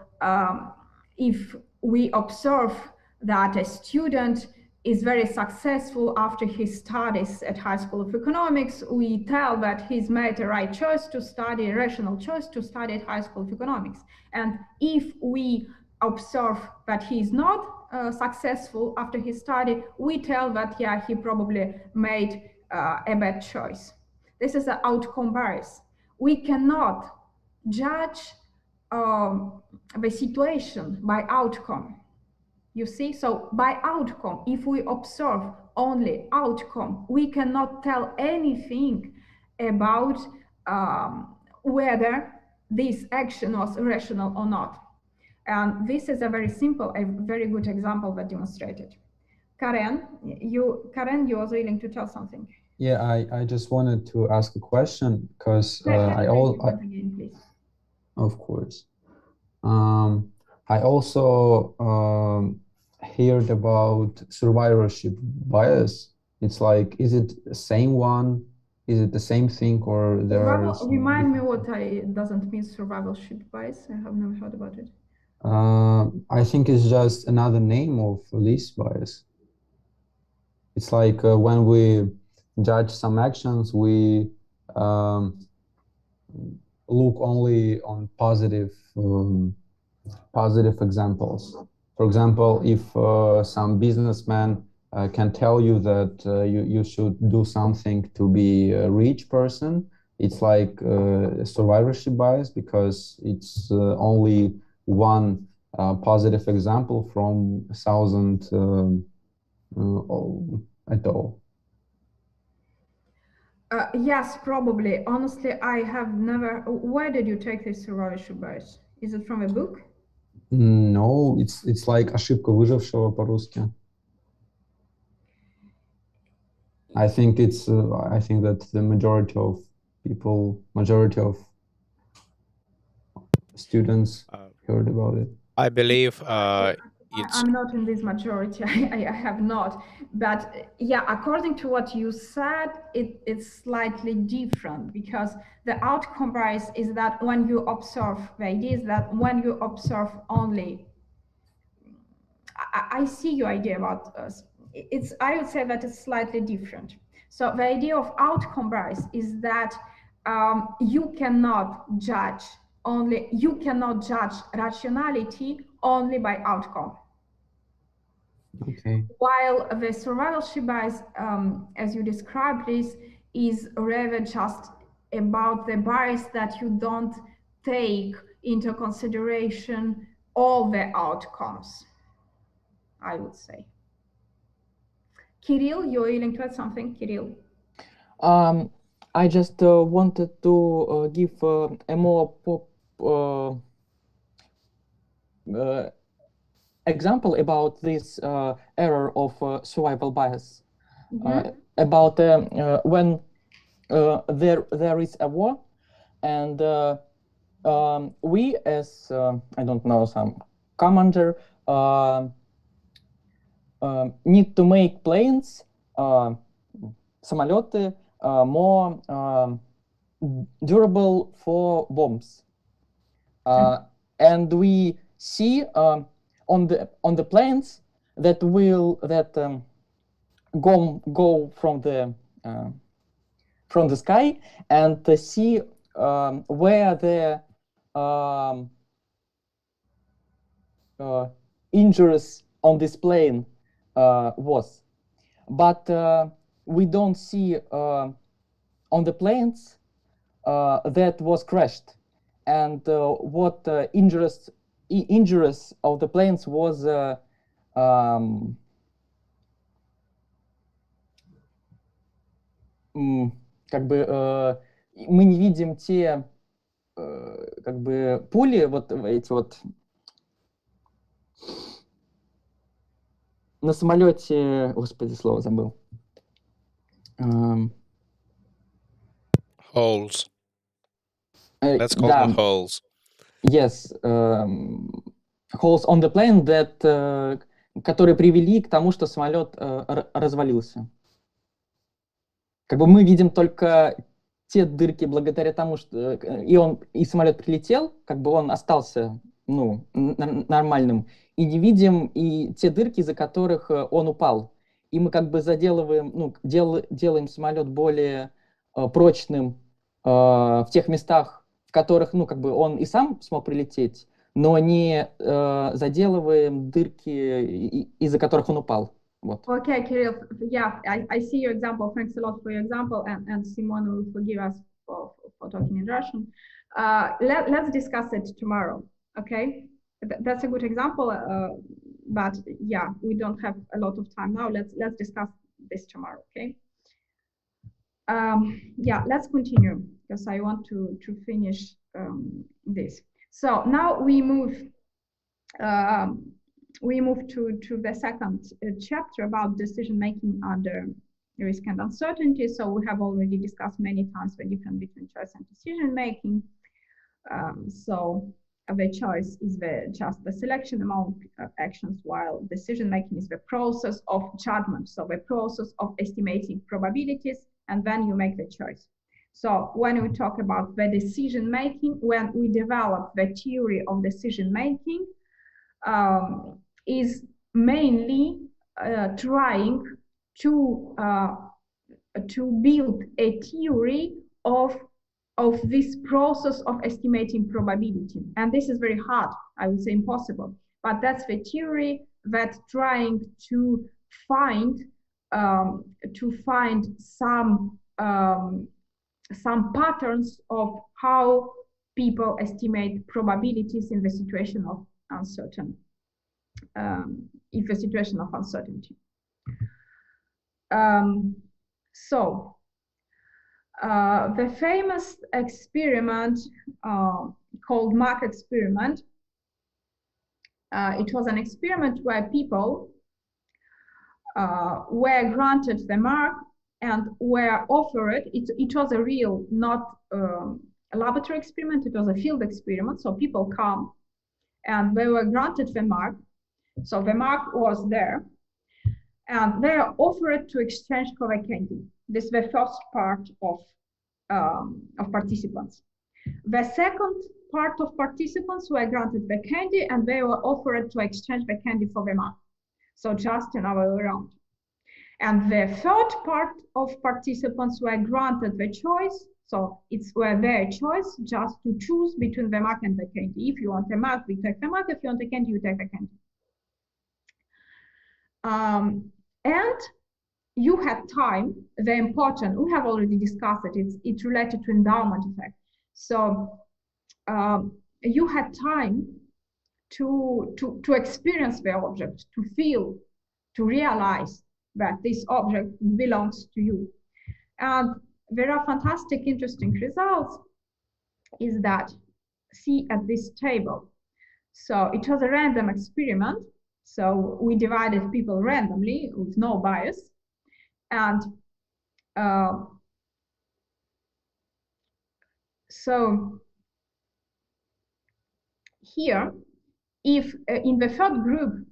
if we observe that a student is very successful after his studies at High School of Economics, we tell that he's made a right choice to study, a rational choice to study at High School of Economics. And if we observe that he is not successful after his study, we tell that, yeah, he probably made a bad choice. This is an outcome bias. We cannot judge the situation by outcome. You see, so by outcome, if we observe only outcome, we cannot tell anything about whether this action was rational or not. And this is a very simple, a very good example that demonstrated. Karen, you was willing to tell something. Yeah, I just wanted to ask a question because again, please. Of course. I also heard about survivorship bias. It's like, is it the same one? Is it the same thing, or there are some remind me what doesn't mean survivorship bias? I have never heard about it. I think it's just another name of Least bias. It's like when we judge some actions, we look only on positive examples. For example, if some businessman can tell you that you should do something to be a rich person, it's like survivorship bias because it's only one positive example from 1,000 at all. Yes, probably. Honestly, I have never. Where did you take this survivorship bias? Is it from a book? No, it's like ошибка выжившего по-русски. I think it's. I think that the majority of students heard about it. I believe I'm not in this majority. I have not. But yeah, according to what you said, it's slightly different because the outcome bias is that when you observe, the idea is that when you observe only, I see your idea about us. I would say that it's slightly different. So the idea of outcome bias is that you cannot judge rationality only by outcome. Okay. While the survivorship bias, as you described this, is rather just about the bias that you don't take into consideration all the outcomes, I would say. Kirill, you're willing to add something, Kirill? I just wanted to give a more example about this error of survival bias. About when there is a war, and we as I don't know, some commander need to make planes, самолеты, more durable for bombs, and we see on the planes that go from the sky and see where the injuries on this plane was, but we don't see on the planes that was crashed, and what injuries of the planes was как бы мы не видим те как бы пули, вот эти вот на самолете, господи, слово забыл. Holes. Let's call them holes. Yes, holes on the plane that, которые привели к тому, что самолет развалился. Как бы мы видим только те дырки благодаря тому, что и самолет прилетел, как бы он остался, ну, нормальным, и не видим и те дырки, из-за которых он упал. И мы как бы заделываем, ну, делаем самолет более прочным в тех местах, в которых, ну, как бы он и сам смог прилететь, но не заделываем дырки, из-за которых он упал. Вот. Okay, Kirill, yeah, I see your example. Thanks a lot for your example, and Simone will forgive us for talking in Russian. Let's discuss it tomorrow, okay? That's a good example, but yeah, we don't have a lot of time now. Let's discuss this tomorrow, okay? Yeah, let's continue because I want to finish this. So now we move to the second chapter about decision making under risk and uncertainty. So we have already discussed many times the difference between choice and decision making. So the choice is just the selection among actions, while decision making is the process of judgment. So the process of estimating probabilities, and then you make the choice. So when we talk about the decision making, when we develop the theory of decision making, is mainly trying to build a theory of this process of estimating probability. And this is very hard, I would say impossible, but that's the theory that trying to find some patterns of how people estimate probabilities in the situation of uncertain, if a situation of uncertainty. The famous experiment called Mach experiment, it was an experiment where people were granted the mark and were offered, it was a real, not a laboratory experiment, it was a field experiment. So people come and they were granted the mark. So the mark was there and they are offered to exchange for the candy. This is the first part of participants. The second part of participants were granted the candy and they were offered to exchange the candy for the mark. So just another way around. And the third part of participants were granted the choice. So it's their choice just to choose between the mark and the candy. If you want a mark, we take the mark. If you want a candy, you take the candy. And you had time, very important, we have already discussed it, it's related to endowment effect. So you had time to experience the object, to feel, to realize that this object belongs to you. And there are fantastic, interesting results is that, see at this table. So it was a random experiment. So we divided people randomly with no bias. And so here, if in the third group,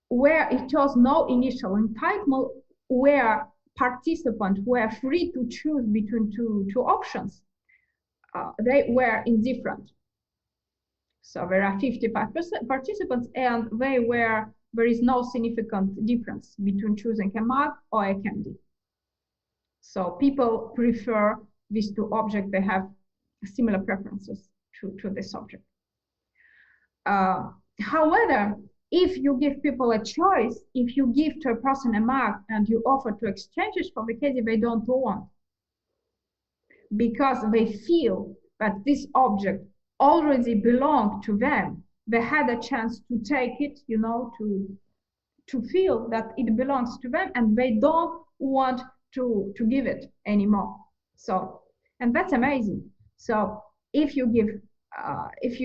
where it was no initial entitlement, where participants were free to choose between two options, they were indifferent. So there are 55% participants, and there is no significant difference between choosing a mark or a candy. So people prefer these two objects, they have similar preferences to this object. However, if you give people a choice, if you give to a person a mark and you offer to exchange it for the candy, they don't want. Because they feel that this object already belonged to them. They had a chance to take it, you know, to feel that it belongs to them, and they don't want to give it anymore. So, and that's amazing. So if you give, if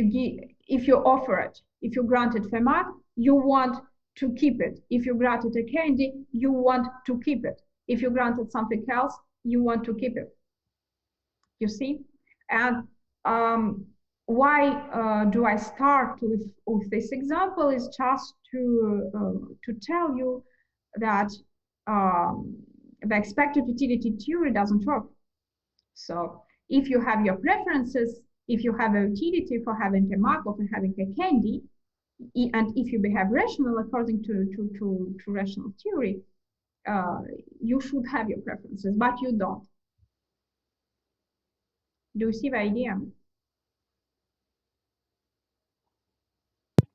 you offer it, if you grant it the mark, you want to keep it. If you granted a candy, you want to keep it. If you granted something else, you want to keep it. You see? And why do I start with this example is just to tell you that the expected utility theory doesn't work. So if you have your preferences, if you have a utility for having a mark or for having a candy, and if you behave rational according to rational theory, you should have your preferences, but you don't. Do you see the idea?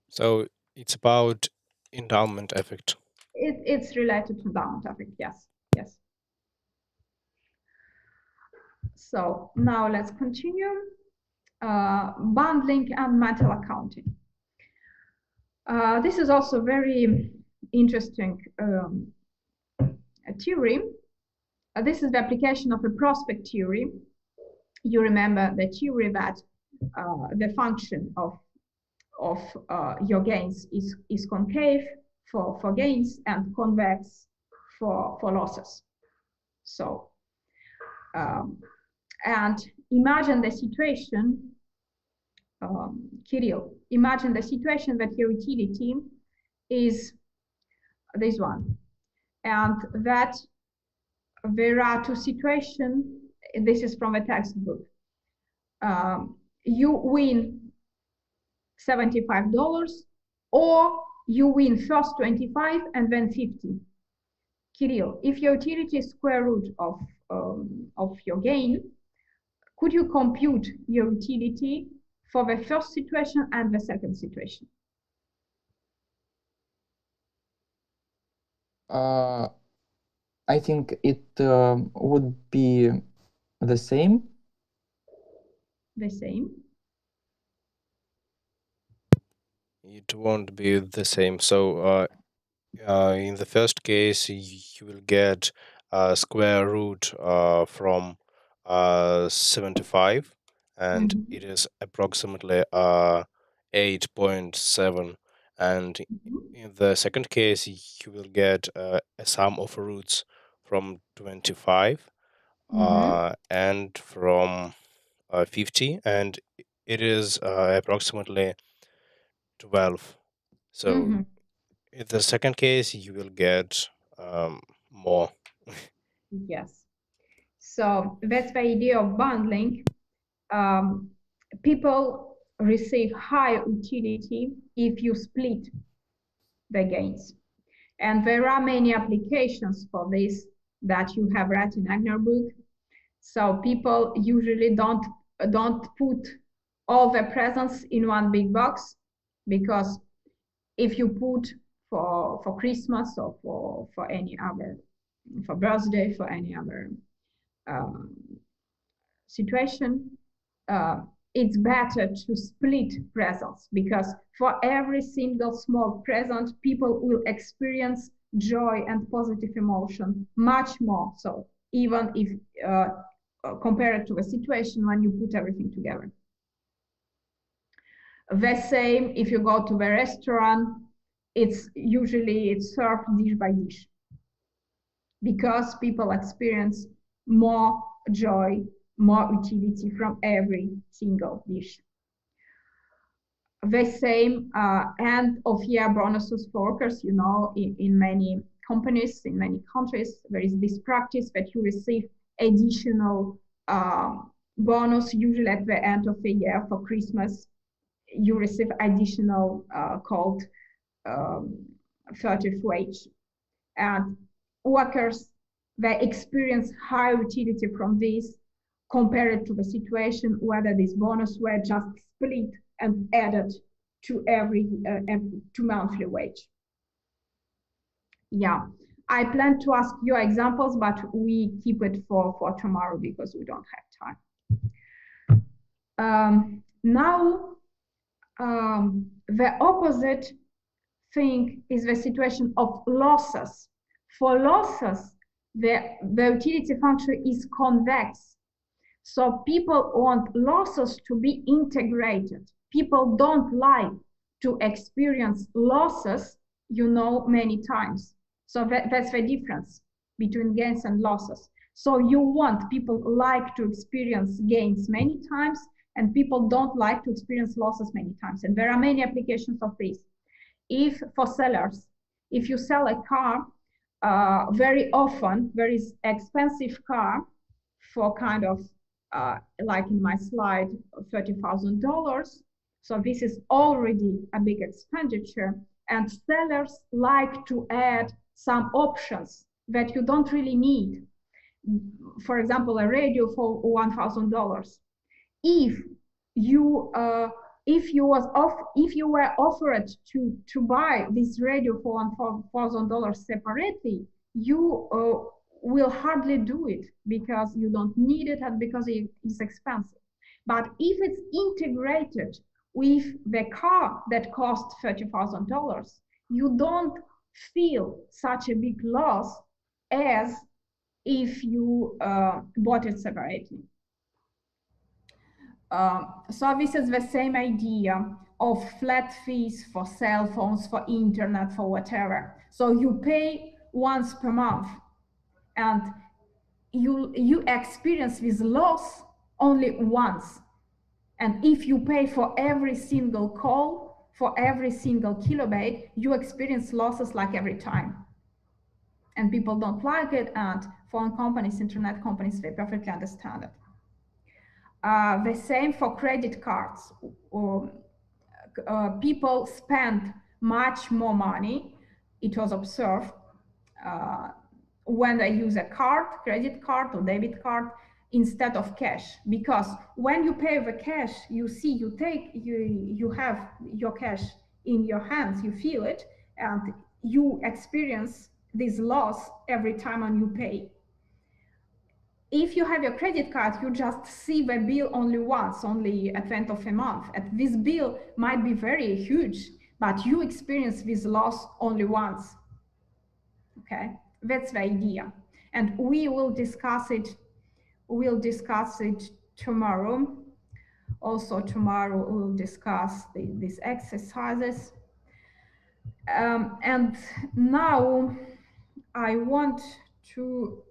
So it's about endowment effect. It's related to endowment effect, yes, yes. So now let's continue. Bundling and mental accounting. This is also very interesting theory. This is the application of a prospect theory. You remember the theory that the function of your gains is concave for gains and convex for losses. So, and imagine the situation, Kirill, imagine the situation that your utility is this one, and that there are two situations. This is from a textbook. You win $75, or you win first 25 and then 50. Kirill, if your utility is square root of your gain, could you compute your utility for the first situation and the second situation? I think it would be the same. The same? It won't be the same. So in the first case, you will get square root from 75, and it is approximately 8.7. And in the second case, you will get a sum of roots from 25 and from 50, and it is approximately 12. So in the second case, you will get more. Yes. So that's the idea of bundling. People receive high utility if you split the gains. And there are many applications for this that you have read in Agner book. So people usually don't put all the presents in one big box, because if you put for Christmas or for any other, for birthday, for any other situation, it's better to split presents, because for every single small present, people will experience joy and positive emotion much more. So even if compared to a situation when you put everything together. The same if you go to the restaurant, it's served dish by dish, because people experience more joy, more utility from every single dish. The same end of year bonuses for workers, you know, in many companies, in many countries, there is this practice that you receive additional bonus, usually at the end of the year for Christmas. You receive additional called 30th wage. And workers, they experience high utility from this compared to the situation whether this bonus were just split and added to every to monthly wage. Yeah, I plan to ask you examples, but we keep it for tomorrow because we don't have time. Now, the opposite thing is the situation of losses. For losses, the utility function is convex. So people want losses to be integrated. People don't like to experience losses, you know, many times. So that's the difference between gains and losses. So you want, people like to experience gains many times, and people don't like to experience losses many times. And there are many applications of this. If for sellers, if you sell a car, very often there is expensive car for kind of like in my slide, $30,000. So this is already a big expenditure, and sellers like to add some options that you don't really need. For example, a radio for $1,000. If you were offered to buy this radio for $1,000 separately, you will hardly do it because you don't need it and because it's expensive. But if it's integrated with the car that costs $30,000, you don't feel such a big loss as if you bought it separately. So this is the same idea of flat fees for cell phones, for internet, for whatever. So you pay once per month, and you experience this loss only once. And if you pay for every single call, for every single kilobyte, you experience losses like every time. And people don't like it, and phone companies, internet companies, they perfectly understand it. The same for credit cards. People spend much more money, it was observed, when they use a card, credit card or debit card, instead of cash. Because when you pay the cash, you see, you have your cash in your hands, you feel it, and you experience this loss every time when you pay. If you have your credit card, you just see the bill only once, only at the end of a month. And this bill might be very huge, but you experience this loss only once. Okay, that's the idea. And we will discuss it. We'll discuss it tomorrow. Also tomorrow we'll discuss these exercises. And now I want to,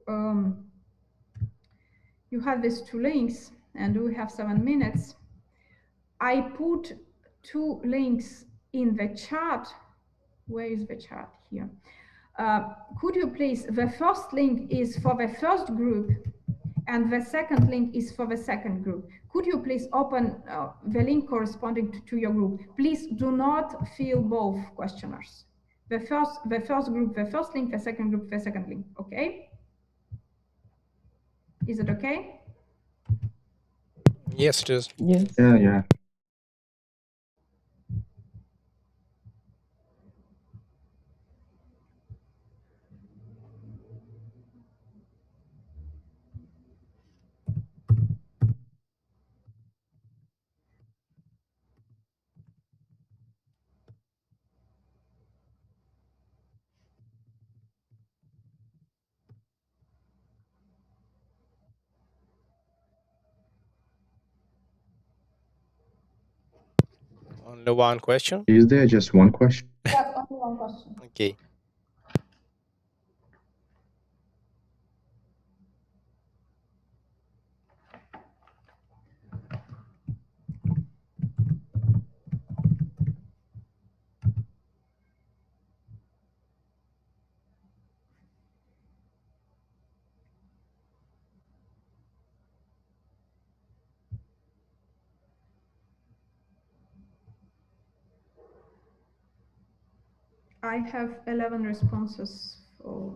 you have these two links and we have 7 minutes. I put 2 links in the chat. Where is the chat? Here. Could you please, the first link is for the first group and the second link is for the second group. Could you please open the link corresponding to your group? Please do not fill both questionnaires. The first group, the first link, the second group, the second link, okay? Is it okay? Yes, it is. Yes. Yeah. Only one question? Is there just one question? Yes, only one question. Okay. I have 11 responses for.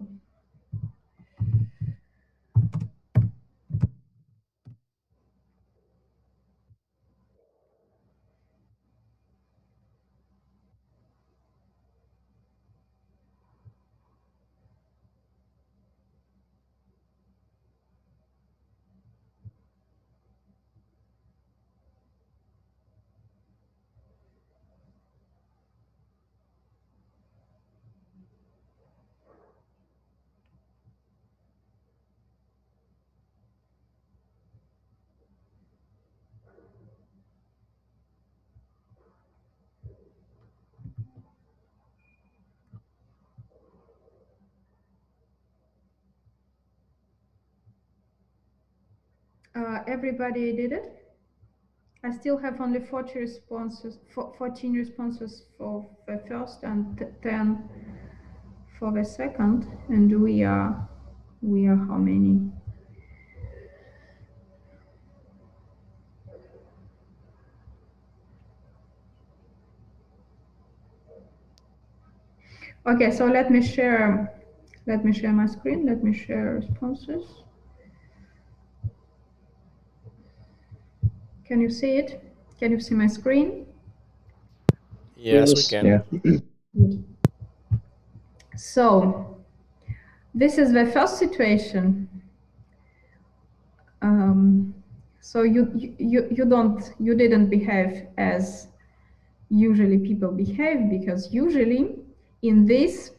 Everybody did it? I still have only 40 responses, 14 responses for the first and 10 for the second. And we are how many? Okay, so let me share my screen. Let me share responses. Can you see it? Can you see my screen? Yes, we can. Yeah. So this is the first situation. So you didn't behave as usually people behave, because usually in this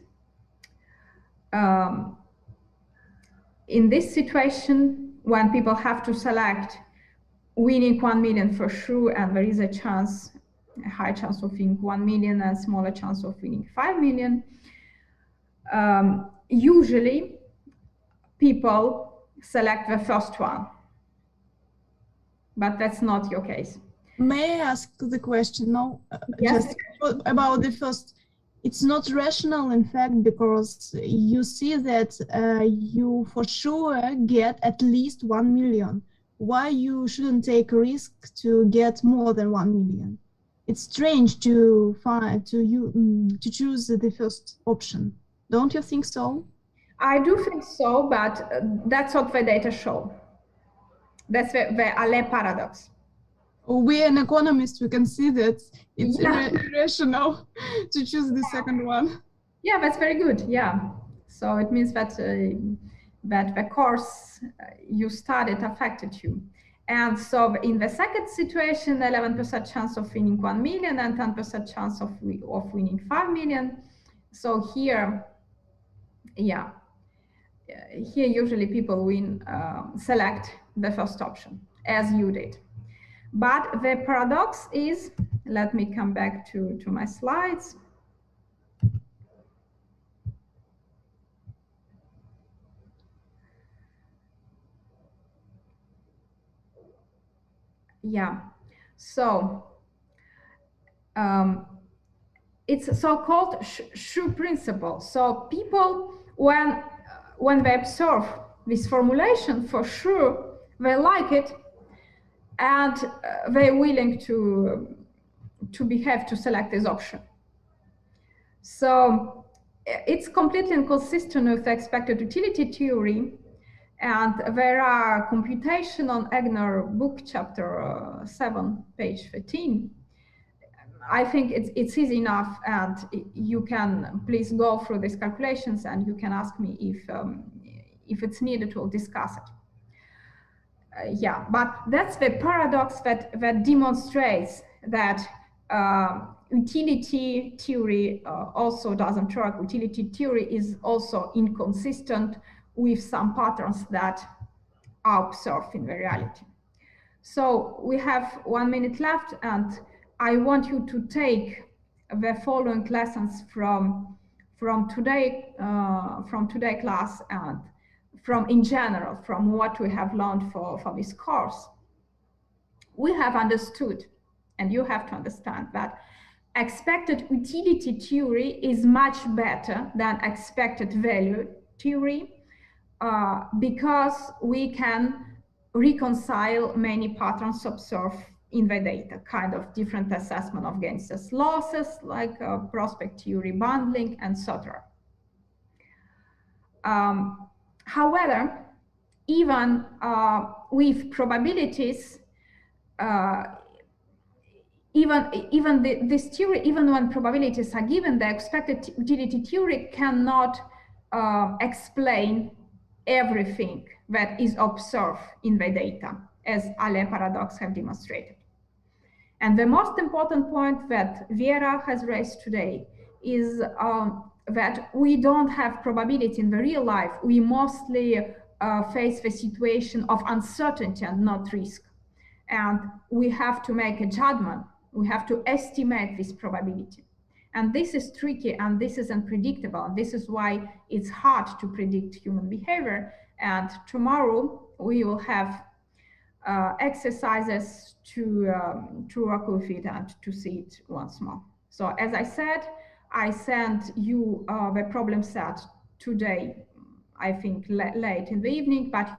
in this situation, when people have to select winning 1 million for sure, and there is a chance, a high chance of winning 1 million and smaller chance of winning 5 million, usually people select the first one, but that's not your case. May I ask the question? No, yes. Just about the first. It's not rational, in fact, because you see that you for sure get at least 1 million. Why you shouldn't take a risk to get more than 1 million? It's strange to choose the first option. Don't you think so? I do think so, but that's what the data show. That's the Allais paradox. We're an economist, we can see that it's irrational to choose the second one. Yeah, that's very good, yeah. So it means that, that the course you studied affected you. And so in the second situation, 11% chance of winning 1 million and 10% chance of winning 5 million. So here, yeah, here usually people select the first option, as you did. But the paradox is, let me come back to my slides. Yeah, so it's so-called Shrew principle. So people, when they observe this formulation, for sure, they like it, and they're willing to select this option. So it's completely inconsistent with the expected utility theory, and there are computation on Egner book chapter 7, page 13. I think it's easy enough, and you can please go through these calculations, and you can ask me if it's needed, we'll discuss it. Yeah, but that's the paradox that demonstrates that utility theory also doesn't work. Utility theory is also inconsistent with some patterns that are observed in the reality. So we have 1 minute left, and I want you to take the following lessons from today class, and in general, from what we have learned for this course. We have understood, and you have to understand, that expected utility theory is much better than expected value theory, because we can reconcile many patterns observed in the data, kind of different assessment of gains as losses, like prospect theory bundling, etc. However, even with probabilities, this theory, even when probabilities are given, the expected utility theory cannot explain everything that is observed in the data, as Allais paradox have demonstrated. And the most important point that Vera has raised today is that we don't have probability in the real life. We mostly face the situation of uncertainty and not risk. And we have to make a judgment. We have to estimate this probability. And this is tricky, and this is unpredictable. And this is why it's hard to predict human behavior. And tomorrow we will have exercises to work with it and to see it once more. So as I said, I sent you the problem set today, I think late in the evening, but